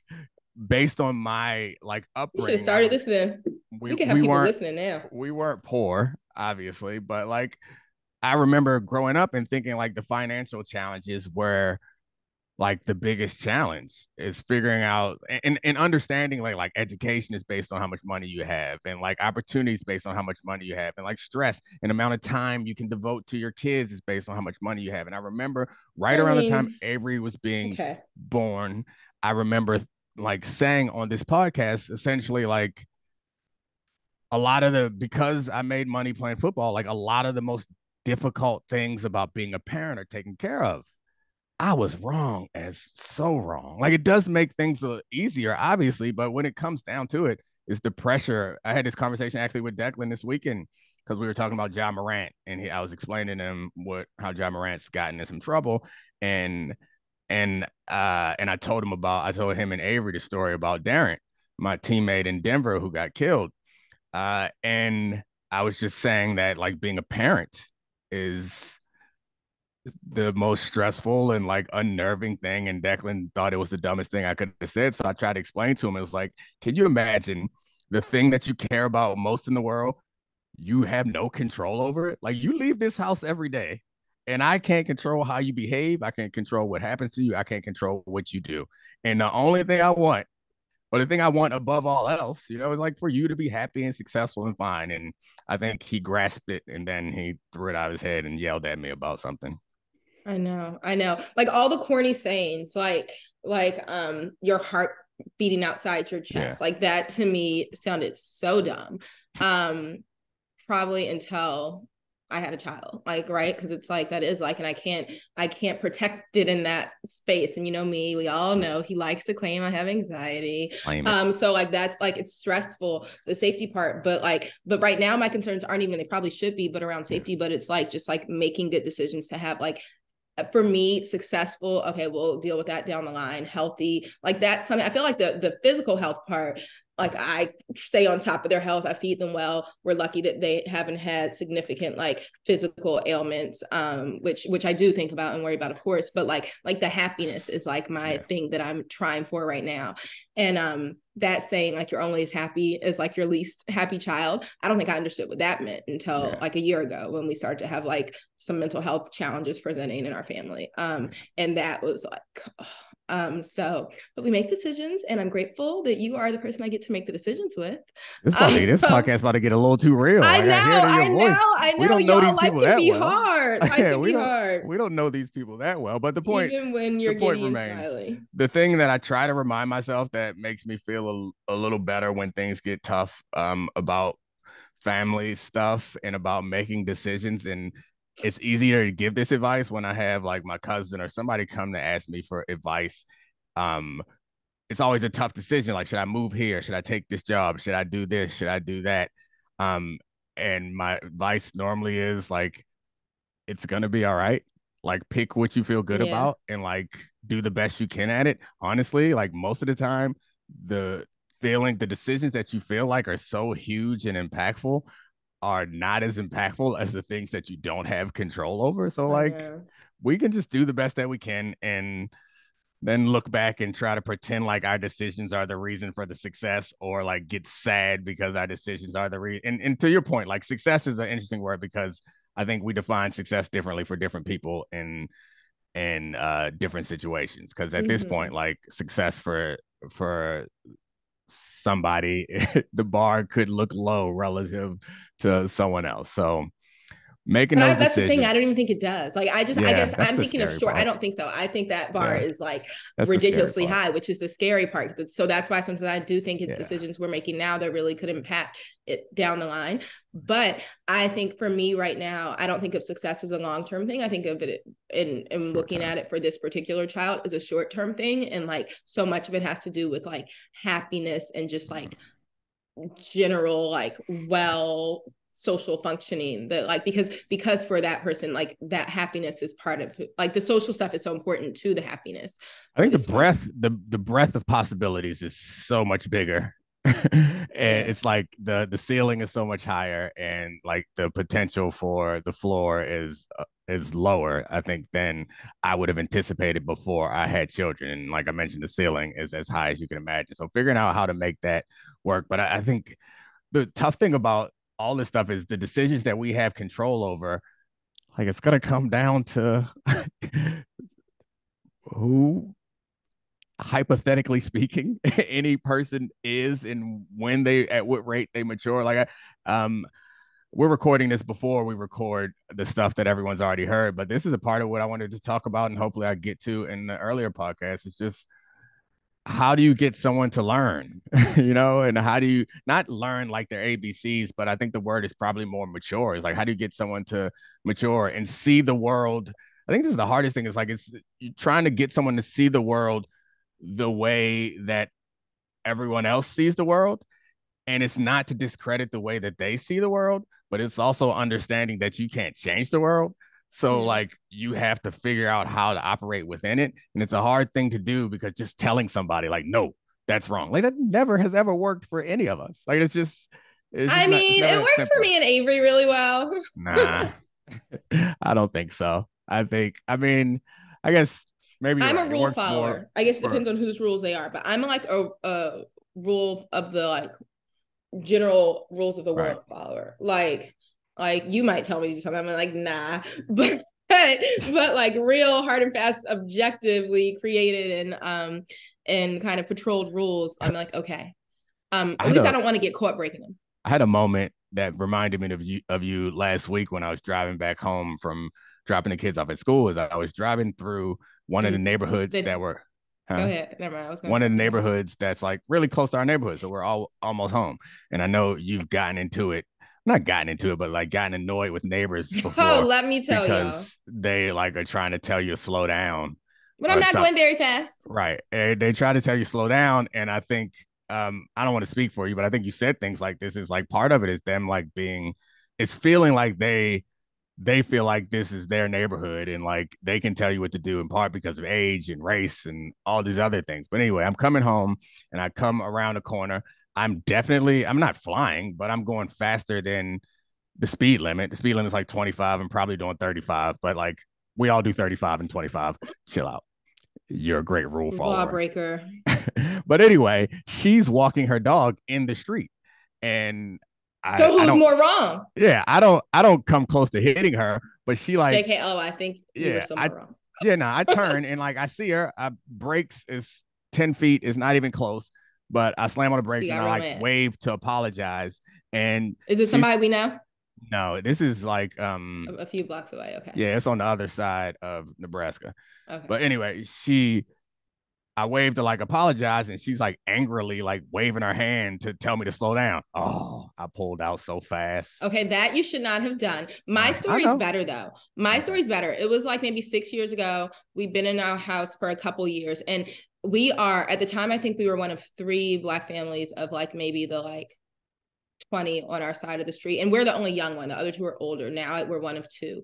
Speaker 1: based on my like upbringing.
Speaker 6: You should have started this then. We can have people listening now.
Speaker 1: We weren't poor, obviously, but like I remember growing up and thinking like the financial challenges were like the biggest challenge is figuring out and understanding like education is based on how much money you have, and like opportunities based on how much money you have, and like stress and amount of time you can devote to your kids is based on how much money you have. And I remember around the time Avery was being born, I remember like saying on this podcast, essentially like a lot of because I made money playing football, like a lot of the most difficult things about being a parent are taken care of. I was wrong, as so wrong. Like it does make things a little easier, obviously, but when it comes down to it, it's the pressure. I had this conversation actually with Declan this weekend because we were talking about Ja Morant, and I was explaining to him how Ja Morant's gotten in some trouble, and I told him and Avery the story about Darren, my teammate in Denver who got killed, and I was just saying that like being a parent is the most stressful and like unnerving thing. And Declan thought it was the dumbest thing I could have said. So I tried to explain to him. It was like, can you imagine the thing that you care about most in the world? You have no control over it. Like you leave this house every day and I can't control how you behave. I can't control what happens to you. I can't control what you do. And the only thing I want, or the thing I want above all else, is like for you to be happy and successful and fine. And I think he grasped it and then he threw it out of his head and yelled at me about something.
Speaker 6: I know. Like all the corny sayings, like your heart beating outside your chest, like that to me sounded so dumb. Probably until I had a child, like, right. Cause it's like, that is like, and I can't protect it in that space. And you know me, we all know he likes to claim I have anxiety. So like, that's like, it's stressful, the safety part, but right now my concerns aren't even, they probably should be, but around safety, but it's like, just like making good decisions to have like, for me, successful. Okay, we'll deal with that down the line. Healthy, like that's something I feel like the physical health part, like I stay on top of their health. I feed them well. We're lucky that they haven't had significant like physical ailments, which I do think about and worry about, of course. But like the happiness is like my thing that I'm trying for right now. And that saying like you're only as happy as like your least happy child, I don't think I understood what that meant until like a year ago when we started to have like some mental health challenges presenting in our family. And that was like, but we make decisions, and I'm grateful that you are the person I get to make the decisions with.
Speaker 1: This podcast about to get a little too real.
Speaker 6: I know.
Speaker 1: We don't know these people that well.
Speaker 6: Hard.
Speaker 1: We don't know these people that well. But the point,
Speaker 6: even when you're giddy and smiley.
Speaker 1: The thing that I try to remind myself that makes me feel a little better when things get tough, about family stuff and about making decisions. And it's easier to give this advice when I have like my cousin or somebody come to ask me for advice. It's always a tough decision. Like, should I move here? Should I take this job? Should I do this? Should I do that? And my advice normally is like, it's going to be all right. Like, pick what you feel good about and like do the best you can at it. Honestly, like most of the time, the decisions that you feel like are so huge and impactful are not as impactful as the things that you don't have control over. So like we can just do the best that we can. And then look back and try to pretend like our decisions are the reason for the success, or like get sad because our decisions are the reason. And to your point, like success is an interesting word because I think we define success differently for different people in different situations. Because at this point, like success for somebody, the bar could look low relative to someone else. So making those
Speaker 6: that's the thing.
Speaker 1: decisions.
Speaker 6: I don't even think it does. Like, I guess I'm thinking of short. I don't think so. I think that bar is like ridiculously high, which is the scary part. So that's why sometimes I do think it's decisions we're making now that really could impact it down the line. But I think for me right now, I don't think of success as a long-term thing. I think of it in looking at it for this particular child as a short-term thing. And like, so much of it has to do with like happiness and just like general, like, social functioning, that like, because for that person, like that happiness is part of like the social stuff is so important to the happiness.
Speaker 1: I think the breadth of possibilities is so much bigger. And it's like the ceiling is so much higher, and like the potential for the floor is lower, I think, than I would have anticipated before I had children. And like I mentioned, the ceiling is as high as you can imagine. So figuring out how to make that work. But I think the tough thing about all this stuff is the decisions that we have control over. Like, it's gonna come down to who, hypothetically speaking, any person is, and when they, at what rate they mature. Like, we're recording this before we record the stuff that everyone's already heard, but this is a part of what I wanted to talk about, and hopefully I get to in the earlier podcast. It's just, how do you get someone to learn, and how do you not learn like their ABCs, but I think the word is probably more mature. It's like, how do you get someone to mature and see the world? I think this is the hardest thing. Is like, you're trying to get someone to see the world the way that everyone else sees the world. And it's not to discredit the way that they see the world, but it's also understanding that you can't change the world. So like, you have to figure out how to operate within it. And it's a hard thing to do, because just telling somebody like, no, that's wrong, like that never has ever worked for any of us. Like, it's just it
Speaker 6: works simple for me and Avery really well.
Speaker 1: Nah, I don't think so. I guess maybe
Speaker 6: I'm a rule follower. I guess it depends on whose rules they are, but I'm like a rule of the like general rules of the world follower. Like you might tell me to do something, I'm like, nah, but like real hard and fast, objectively created and kind of patrolled rules, I'm like, okay. At least I don't want to get caught breaking them.
Speaker 1: I had a moment that reminded me of you last week when I was driving back home from dropping the kids off at school. As I was driving through one of the neighborhoods that were
Speaker 6: Go ahead. Never mind.
Speaker 1: One of the neighborhoods that's like really close to our neighborhood, so we're all almost home. And I know you've gotten into it, not gotten into it, but like gotten annoyed with neighbors before.
Speaker 6: Oh, let me tell you,
Speaker 1: because they like are trying to tell you to slow down.
Speaker 6: But I'm not going very fast.
Speaker 1: Right. And they try to tell you slow down. And I think, I don't want to speak for you, but I think you said things like this is like part of it is them like it's feeling like they feel like this is their neighborhood, and like they can tell you what to do, in part because of age and race and all these other things. But anyway, I'm coming home and I come around the corner. I'm not flying, but I'm going faster than the speed limit. The speed limit is like 25. I'm probably doing 35, but like we all do 35 and 25. Chill out. You're a great rule follower.
Speaker 6: Lawbreaker.
Speaker 1: But anyway, she's walking her dog in the street, and
Speaker 6: so who's more wrong?
Speaker 1: Yeah, I don't come close to hitting her, but she like
Speaker 6: JK. Oh, I think you were somewhere wrong.
Speaker 1: Yeah, no, I turn and like I see her. Brakes is 10 feet, is not even close, but I slam on the brakes and I like wave to apologize. And
Speaker 6: is it somebody we know?
Speaker 1: No, this is like
Speaker 6: a few blocks away. Okay.
Speaker 1: Yeah, it's on the other side of Nebraska.
Speaker 6: Okay.
Speaker 1: But anyway, I waved to like apologize, and she's like angrily like waving her hand to tell me to slow down. Oh, I pulled out so fast.
Speaker 6: Okay, that you should not have done. My story's better though. My story's better. It was like maybe 6 years ago. We've been in our house for a couple years, and we are at the time, I think we were one of 3 Black families of like maybe the like 20 on our side of the street, and we're the only young one. The other 2 are older. Now we're one of 2.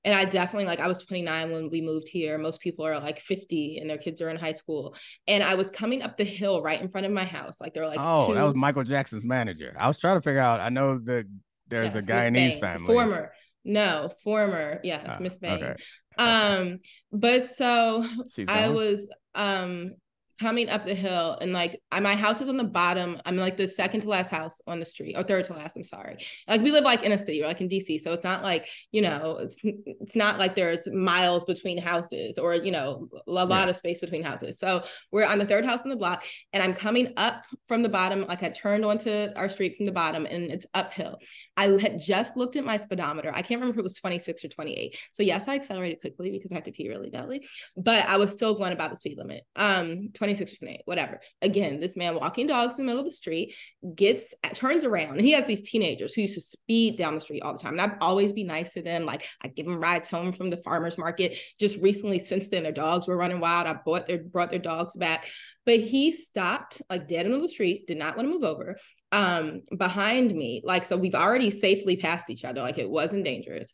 Speaker 6: And I definitely, like, I was 29 when we moved here. Most people are like 50 and their kids are in high school. And I was coming up the hill right in front of my house. Like, they're like,
Speaker 1: that was Michael Jackson's manager. I was trying to figure out, I know that there's a Guyanese family.
Speaker 6: No, former. Yes, Miss Bain.
Speaker 1: Okay.
Speaker 6: But so
Speaker 1: She's
Speaker 6: I
Speaker 1: gone?
Speaker 6: was coming up the hill, and like my house is on the bottom. I'm like the second to last house on the street, or third to last. I'm sorry. Like we live like in a city, or like in DC, so it's not like, you know, it's not like there's miles between houses, or, you know, a lot of space between houses. So we're on the third house on the block, and I'm coming up from the bottom. Like I turned onto our street from the bottom, and it's uphill. I had just looked at my speedometer. I can't remember if it was 26 or 28. So yes, I accelerated quickly because I had to pee really badly, but I was still going about the speed limit. 26 or 28, whatever. Again, this man walking dogs in the middle of the street turns around, and he has these teenagers who used to speed down the street all the time. And I'd always be nice to them. Like I give them rides home from the farmer's market. Just recently, since then, their dogs were running wild. I brought their dogs back. But he stopped like dead in the middle of the street, did not want to move over behind me. Like, so we've already safely passed each other. Like it wasn't dangerous.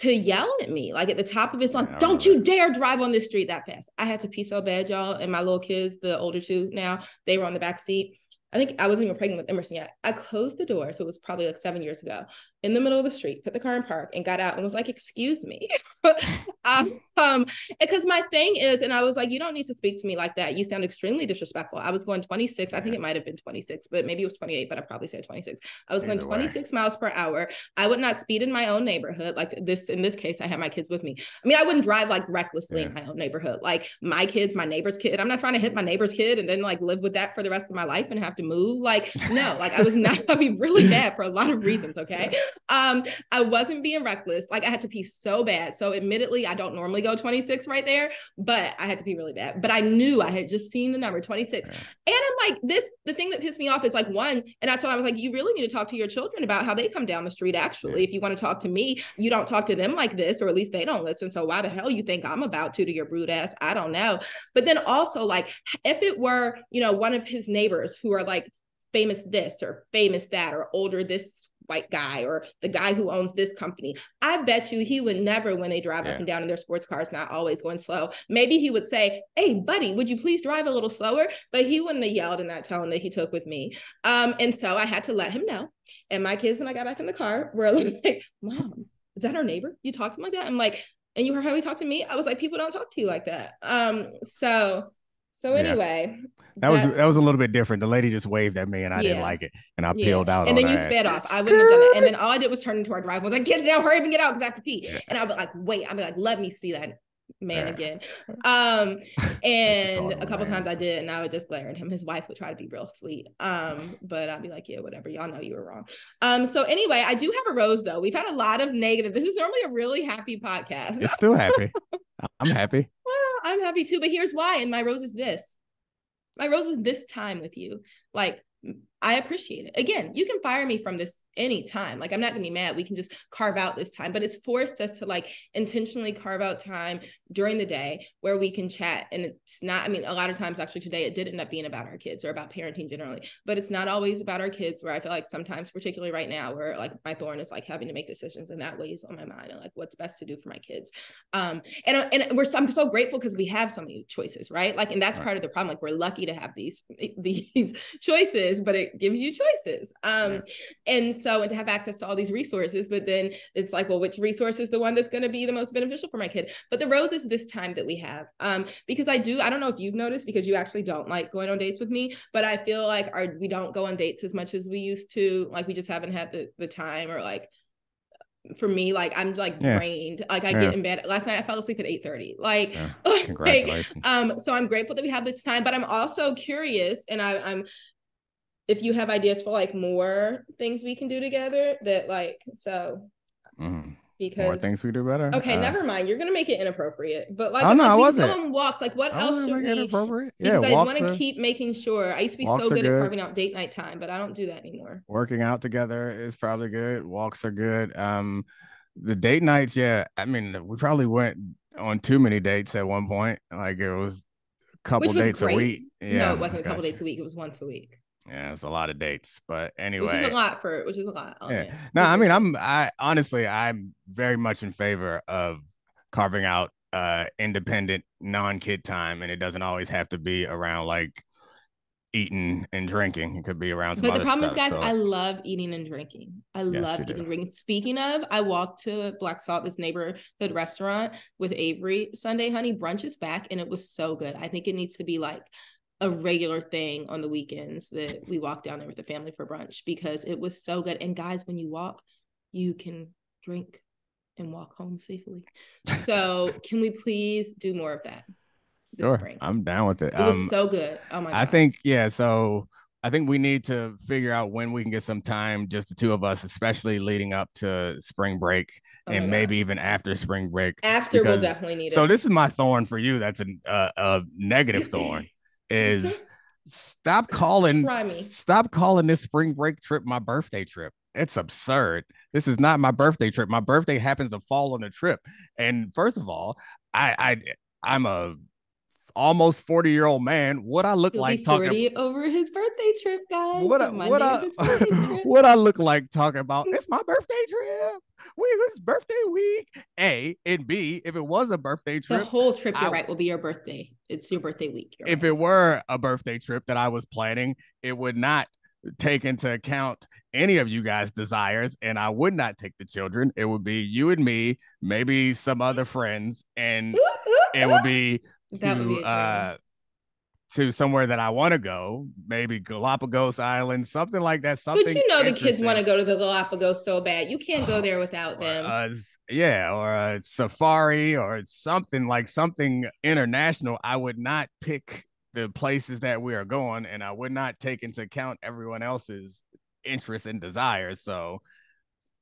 Speaker 6: To yell at me, like at the top of his lungs, don't you dare drive on this street that fast. I had to pee so bad, y'all. And my little kids, the older two now, they were on the back seat. I think I wasn't even pregnant with Emerson yet. I closed the door. So it was probably like 7 years ago, in the middle of the street, put the car in park, and got out and was like, excuse me. Because my thing is, and I was like, you don't need to speak to me like that. You sound extremely disrespectful. I was going 26. I think it might've been 26, but maybe it was 28, but I probably said 26. I was going 26 miles per hour. I would not speed in my own neighborhood. Like this, in this case, I had my kids with me. I mean, I wouldn't drive like recklessly in my own neighborhood. Like my kids, my neighbor's kid. I'm not trying to hit my neighbor's kid and then like live with that for the rest of my life and have to move. Like, no, like I was not, I'd be really bad for a lot of reasons. Okay. I wasn't being reckless. Like I had to pee so bad. So admittedly, I don't normally go 26 right there, but I had to pee really bad. But I knew I had just seen the number 26. And I'm like, the thing that pissed me off is like one, and I told him, I was like, you really need to talk to your children about how they come down the street. Actually, if you want to talk to me, you don't talk to them like this, or at least they don't listen. So why the hell you think I'm about to your brood ass? I don't know. But then also like, if it were, you know, one of his neighbors who are like famous this or famous that, or older this white guy, or the guy who owns this company, I bet you he would never, when they drive up and down in their sports cars, not always going slow, maybe he would say, hey buddy, would you please drive a little slower? But he wouldn't have yelled in that tone that he took with me. And so I had to let him know. And my kids, when I got back in the car, were like, Mom, is that our neighbor? You talk to him like that? I'm like, and you heard how he talked to me? I was like, people don't talk to you like that. So anyway,
Speaker 1: that was a little bit different. The lady just waved at me and I didn't like it, and I peeled out.
Speaker 6: And then you sped off. I wouldn't have done it. And then all I did was turn into our driveway. I was like, kids, now hurry up and get out because I have to pee. And I'd be like, wait. I'd be like, let me see that man again. And a couple times I did, and I would just glare at him. His wife would try to be real sweet. But I'd be like, yeah, whatever. Y'all know you were wrong. So anyway, I do have a rose though. We've had a lot of negative. This is normally a really happy podcast.
Speaker 1: It's still happy. I'm happy.
Speaker 6: Well, I'm happy too, but here's why. And my rose is this. My rose is this time with you. Like, I appreciate it. Again, you can fire me from this anytime. Like, I'm not gonna be mad. We can just carve out this time, but it's forced us to like intentionally carve out time during the day where we can chat. And it's not, I mean, a lot of times actually today, it did end up being about our kids or about parenting generally, but it's not always about our kids, where I feel like sometimes, particularly right now, where like my thorn is like having to make decisions, and that weighs on my mind, and like what's best to do for my kids. And I'm so grateful because we have so many choices, right? Like, and that's part of the problem. Like, we're lucky to have these choices, but it gives you choices. And so, and to have access to all these resources, but then it's like, well, which resource is the one that's going to be the most beneficial for my kid? But the rose is this time that we have. Because I don't know if you've noticed, because you actually don't like going on dates with me, but I feel like we don't go on dates as much as we used to. Like, we just haven't had the time, or like, for me, like I'm like drained. Like I get in bed. Last night I fell asleep at 8:30. Like, congratulations. So I'm grateful that we have this time, but I'm also curious, and I'm if you have ideas for like more things we can do together, that like, so because
Speaker 1: more things we do better.
Speaker 6: Okay, never mind. You're gonna make it inappropriate, but like,
Speaker 1: no, I
Speaker 6: we
Speaker 1: wasn't.
Speaker 6: go on walks. Like, what else should we?
Speaker 1: Inappropriate?
Speaker 6: Because I want to keep making sure. I used to be so good at carving out date night time, but I don't do that anymore.
Speaker 1: Working out together is probably good. Walks are good. The date nights, I mean, we probably went on too many dates at one point. Like, it was a couple dates a week.
Speaker 6: No, it wasn't a couple dates a week. It was once a week.
Speaker 1: Yeah, it's a lot of dates, but anyway,
Speaker 6: which is a lot.
Speaker 1: No, I mean, I'm very much in favor of carving out independent non-kid time, and it doesn't always have to be around like eating and drinking. It could be around some
Speaker 6: But the
Speaker 1: other
Speaker 6: problem is,
Speaker 1: stuff.
Speaker 6: guys,
Speaker 1: So
Speaker 6: I love eating and drinking. I love eating and drinking. Speaking of, I walked to Black Salt, this neighborhood restaurant with Avery Sunday, honey. Brunch is back, and it was so good. I think it needs to be like a regular thing on the weekends that we walk down there with the family for brunch, because it was so good. And guys, when you walk, you can drink and walk home safely. So can we please do more of that this spring?
Speaker 1: I'm down with it.
Speaker 6: It was so good. Oh my God.
Speaker 1: I think, yeah. So I think we need to figure out when we can get some time, just the two of us, especially leading up to spring break and maybe even after spring break.
Speaker 6: After, we'll definitely need it.
Speaker 1: So this is my thorn for you. That's a negative thorn. Is stop calling this spring break trip my birthday trip. It's absurd. This is not my birthday trip. My birthday happens to fall on the trip. And first of all, I'm a almost 40-year-old man. What I look like talking
Speaker 6: over his birthday trip, guys.
Speaker 1: What I look like talking about? It's my birthday trip. It's birthday week. A and B. If it was a birthday trip,
Speaker 6: the whole trip, you're right, will be your birthday. It's your birthday week.
Speaker 1: If it were a birthday trip that I was planning, it would not take into account any of you guys' desires, and I would not take the children. It would be you and me, maybe some other friends, and it would be to somewhere that I want to go, maybe Galapagos Island, something like that. Something.
Speaker 6: But you know the kids want to go to the Galapagos so bad. You can't go there without them.
Speaker 1: Or a safari or something international. I would not pick the places that we are going, and I would not take into account everyone else's interests and desires. So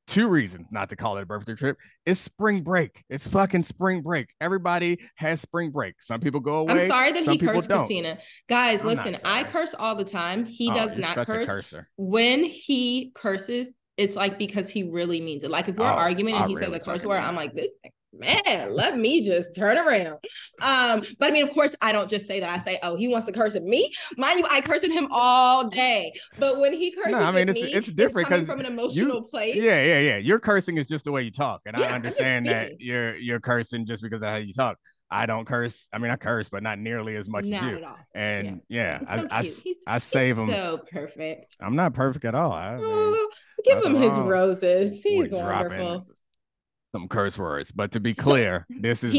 Speaker 1: 2 reasons not to call it a birthday trip. It's spring break. It's fucking spring break. Everybody has spring break. Some people go away.
Speaker 6: I'm sorry that he cursed Christina. Guys, listen, I curse all the time. He does not curse. When he curses, it's like because he really means it. Like if we're arguing and he says a curse word, I'm like, this man, let me just turn around. But I mean, of course, I don't just say that. I say, oh, he wants to curse at me. Mind you, I curse at him all day. But when he curses at me, it's different because from an emotional place.
Speaker 1: Yeah. Your cursing is just the way you talk, and I understand that you're cursing just because of how you talk. I don't curse. I mean, I curse, but not nearly as much as you.
Speaker 6: Not at all.
Speaker 1: And
Speaker 6: I
Speaker 1: save him.
Speaker 6: So perfect.
Speaker 1: I'm not perfect at all.
Speaker 6: Give him his roses. He's wonderful.
Speaker 1: Some curse words, but to be clear, this is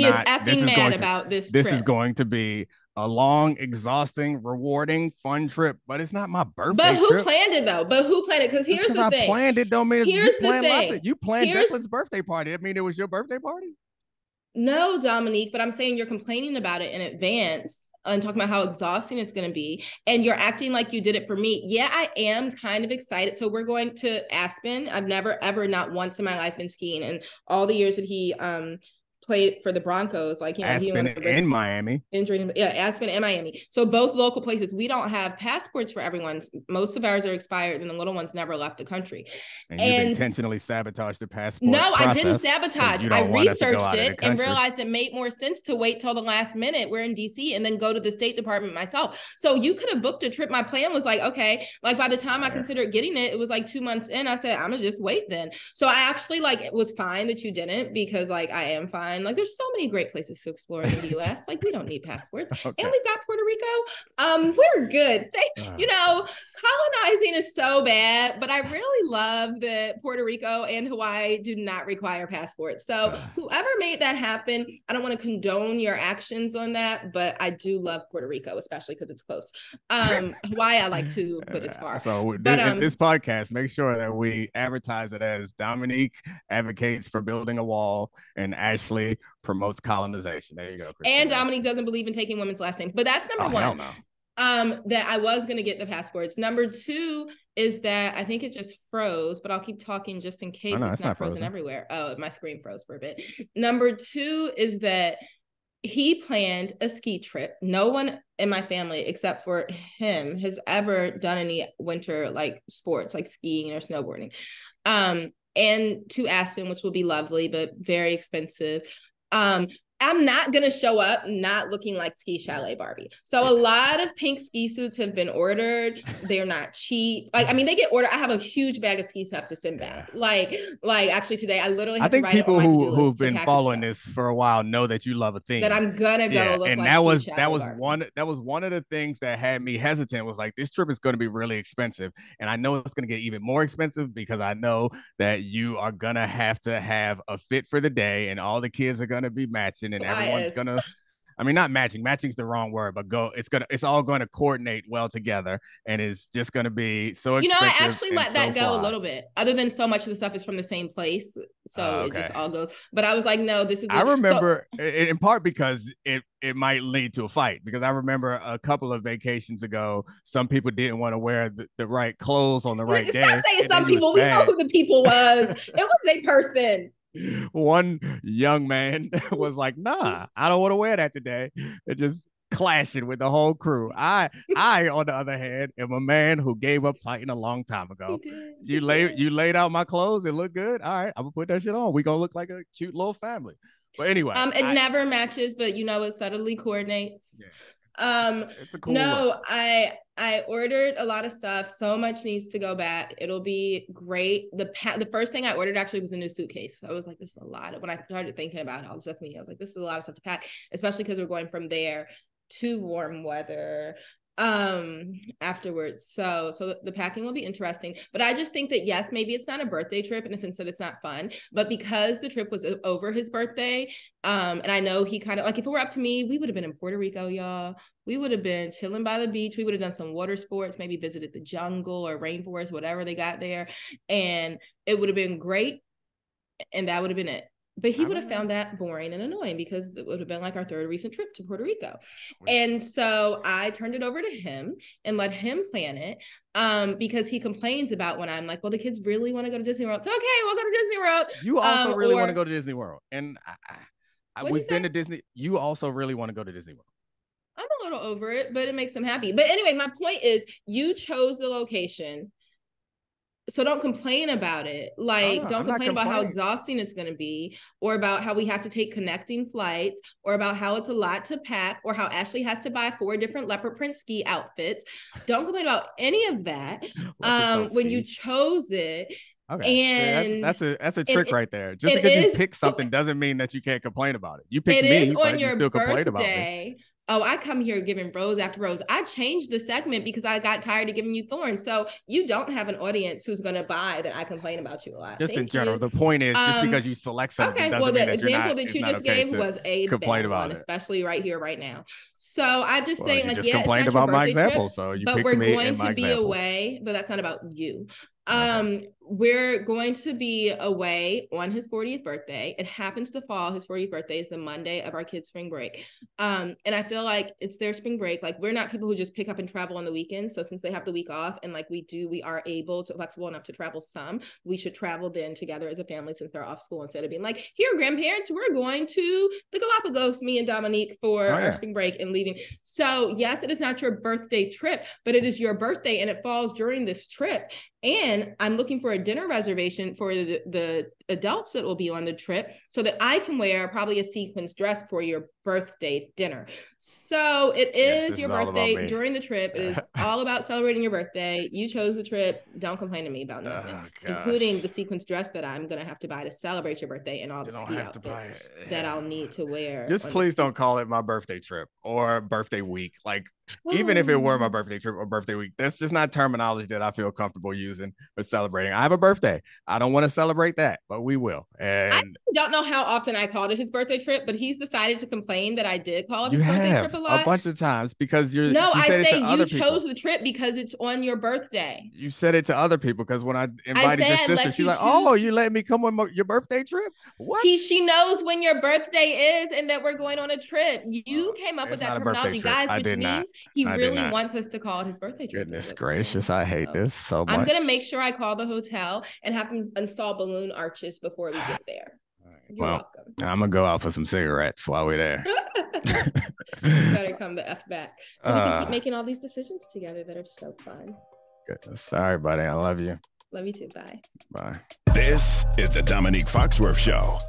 Speaker 1: going to be a long, exhausting, rewarding, fun trip, but it's not my birthday.
Speaker 6: But who planned it though? Because here's the thing.
Speaker 1: I planned it. Don't mean you planned Declan's birthday party. I mean, it was your birthday party.
Speaker 6: No, Domonique, but I'm saying you're complaining about it in advance and talking about how exhausting it's going to be. And you're acting like you did it for me. Yeah, I am kind of excited. So we're going to Aspen. I've never, ever, not once in my life been skiing. And all the years that he played for the Broncos, like, you know,
Speaker 1: Aspen and Miami.
Speaker 6: Aspen and Miami. So both local places. We don't have passports for everyone. Most of ours are expired, and the little ones never left the country.
Speaker 1: And you've intentionally sabotaged the passport.
Speaker 6: No, I didn't sabotage. I researched it and realized it made more sense to wait till the last minute. We're in DC and then go to the State Department myself. So you could have booked a trip. My plan was like, okay, like by the time I considered getting it, it was like 2 months in. I said, I'm gonna just wait then. So I actually it was fine that you didn't, because I am fine. Like there's so many great places to explore in the US. Like we don't need passports. Okay. And we've got Puerto Rico. We're good. Colonizing is so bad, but I really love that Puerto Rico and Hawaii do not require passports. So whoever made that happen, I don't want to condone your actions on that, but I do love Puerto Rico, especially because it's close. Hawaii I like too, but it's far.
Speaker 1: So in this podcast, make sure that we advertise it as Domonique advocates for building a wall and Ashley promotes colonization. There you go, Christina.
Speaker 6: And Domonique doesn't believe in taking women's last names, but that's number one.
Speaker 1: Hell no.
Speaker 6: That I was going to get the passports. Number 2 is that I think it just froze, but I'll keep talking just in case it's not frozen everywhere. Oh, my screen froze for a bit. Number 2 is that he planned a ski trip. No one in my family, except for him, has ever done any winter sports like skiing or snowboarding. And to Aspen, which will be lovely, but very expensive. I'm not going to show up not looking like Ski Chalet Barbie. So a lot of pink ski suits have been ordered. They're not cheap. Like, I mean, they get ordered. I have a huge bag of ski stuff to send back. Like actually today, I literally had to write it on my to-do list.
Speaker 1: Who've been following this for a while know that you love a theme.
Speaker 6: That I'm going to go look
Speaker 1: and
Speaker 6: like
Speaker 1: that was
Speaker 6: Barbie.
Speaker 1: one of the things that had me hesitant was like, this trip is going to be really expensive. And I know it's going to get even more expensive because I know that you are going to have a fit for the day and all the kids are going to be matching and everyone's going to, I mean, not matching. Matching's the wrong word, but it's all going to coordinate well together, and it's just going to be so expensive.
Speaker 6: I actually let that go a little bit. Other than so much of the stuff is from the same place, so it just all goes. But I was like, no, this is.
Speaker 1: I remember in part because it might lead to a fight, because I remember a couple of vacations ago, some people didn't want to wear the right clothes on the right day.
Speaker 6: Stop saying some people. We know who the people was. It was a person.
Speaker 1: One young man was like, nah, I don't want to wear that today. It just clashing with the whole crew. I on the other hand am a man who gave up fighting a long time ago. You laid out my clothes, it looked good. All right, I'm gonna put that shit on. We gonna look like a cute little family. But anyway,
Speaker 6: it never matches, but it subtly coordinates.
Speaker 1: Yeah. It's a cool look.
Speaker 6: I ordered a lot of stuff. So much needs to go back. It'll be great. The first thing I ordered actually was a new suitcase. So I was like, this is a lot. When I started thinking about all the stuff, I was like, this is a lot of stuff to pack, especially because we're going from there to warm weather afterwards. So the packing will be interesting, but I just think that yes, maybe it's not a birthday trip in the sense that it's not fun, but because the trip was over his birthday, and I know he kind of like, if it were up to me, we would have been in Puerto Rico, y'all. We would have been chilling by the beach. We would have done some water sports, maybe visited the jungle or rainforest, whatever they got there, and it would have been great, and that would have been it. But he would have found that boring and annoying because it would have been like our third recent trip to Puerto Rico. And so I turned it over to him and let him plan it, because he complains about when I'm like, well, the kids really want to go to Disney World. So, okay, we'll go to Disney World.
Speaker 1: You also really want to go to Disney World. And we've been to Disney. You also really want to go to Disney World.
Speaker 6: I'm a little over it, but it makes them happy. But anyway, my point is you chose the location. So don't complain about it. Like, don't complain about how exhausting it's going to be, or about how we have to take connecting flights, or about how it's a lot to pack, or how Ashley has to buy 4 different leopard print ski outfits. Don't complain about any of that when you chose it.
Speaker 1: Okay, and that's a trick right there. Just because you pick something doesn't mean that you can't complain about it. You pick me, but you still complain about me.
Speaker 6: Oh, I come here giving rose after rose. I changed the segment because I got tired of giving you thorns. So you don't have an audience who's going to buy that I complain about you a lot.
Speaker 1: Just in general, the point is just because you select something doesn't mean that
Speaker 6: example that you just gave was a bad one, especially right here, right now. So I'm just saying, like, yeah,
Speaker 1: complained about my example, so you picked me and my example. But we're going to be
Speaker 6: away, but that's not about you. We're going to be away on his 40th birthday. It happens to fall. His 40th birthday is the Monday of our kids' spring break. And I feel like it's their spring break. Like, we're not people who just pick up and travel on the weekends. So since they have the week off, and like we are able to flexible enough to travel some, we should travel then together as a family since they're off school, instead of being like, here, grandparents, we're going to the Galapagos, me and Domonique, for our spring break and leaving. So yes, it is not your birthday trip, but it is your birthday and it falls during this trip. And I'm looking for a dinner reservation for the adults that will be on the trip so that I can wear probably a sequins dress for your birthday dinner. So it is your birthday during the trip. It is all about celebrating your birthday. You chose the trip. Don't complain to me about nothing, including the sequins dress that I'm going to have to buy to celebrate your birthday and all the ski outfits that I'll need to wear.
Speaker 1: Just please don't call it my birthday trip or birthday week. Like, even if it were my birthday trip or birthday week, that's just not terminology that I feel comfortable using for celebrating. I have a birthday. I don't want to celebrate that, but we will. And
Speaker 6: I don't know how often I called it his birthday trip, but he's decided to complain that I did call it his birthday trip a lot.
Speaker 1: A bunch of times because you
Speaker 6: chose the trip because it's on your birthday.
Speaker 1: You said it to other people because when I invited your sister, she's like, "Oh, you let me come on your birthday trip?" What?
Speaker 6: She knows when your birthday is and that we're going on a trip. You came up with that terminology, guys, which means he really wants us to call it his birthday trip.
Speaker 1: Goodness gracious, I hate this so much.
Speaker 6: I'm gonna make sure I call the hotel and have them install balloon arches before we get there. You're welcome.
Speaker 1: I'm gonna go out for some cigarettes while we're there.
Speaker 6: Better come the F back. So we can keep making all these decisions together that are so fun.
Speaker 1: Goodness. Sorry, buddy. I love you.
Speaker 6: Love you too. Bye.
Speaker 1: Bye.
Speaker 2: This is the Domonique Foxworth Show.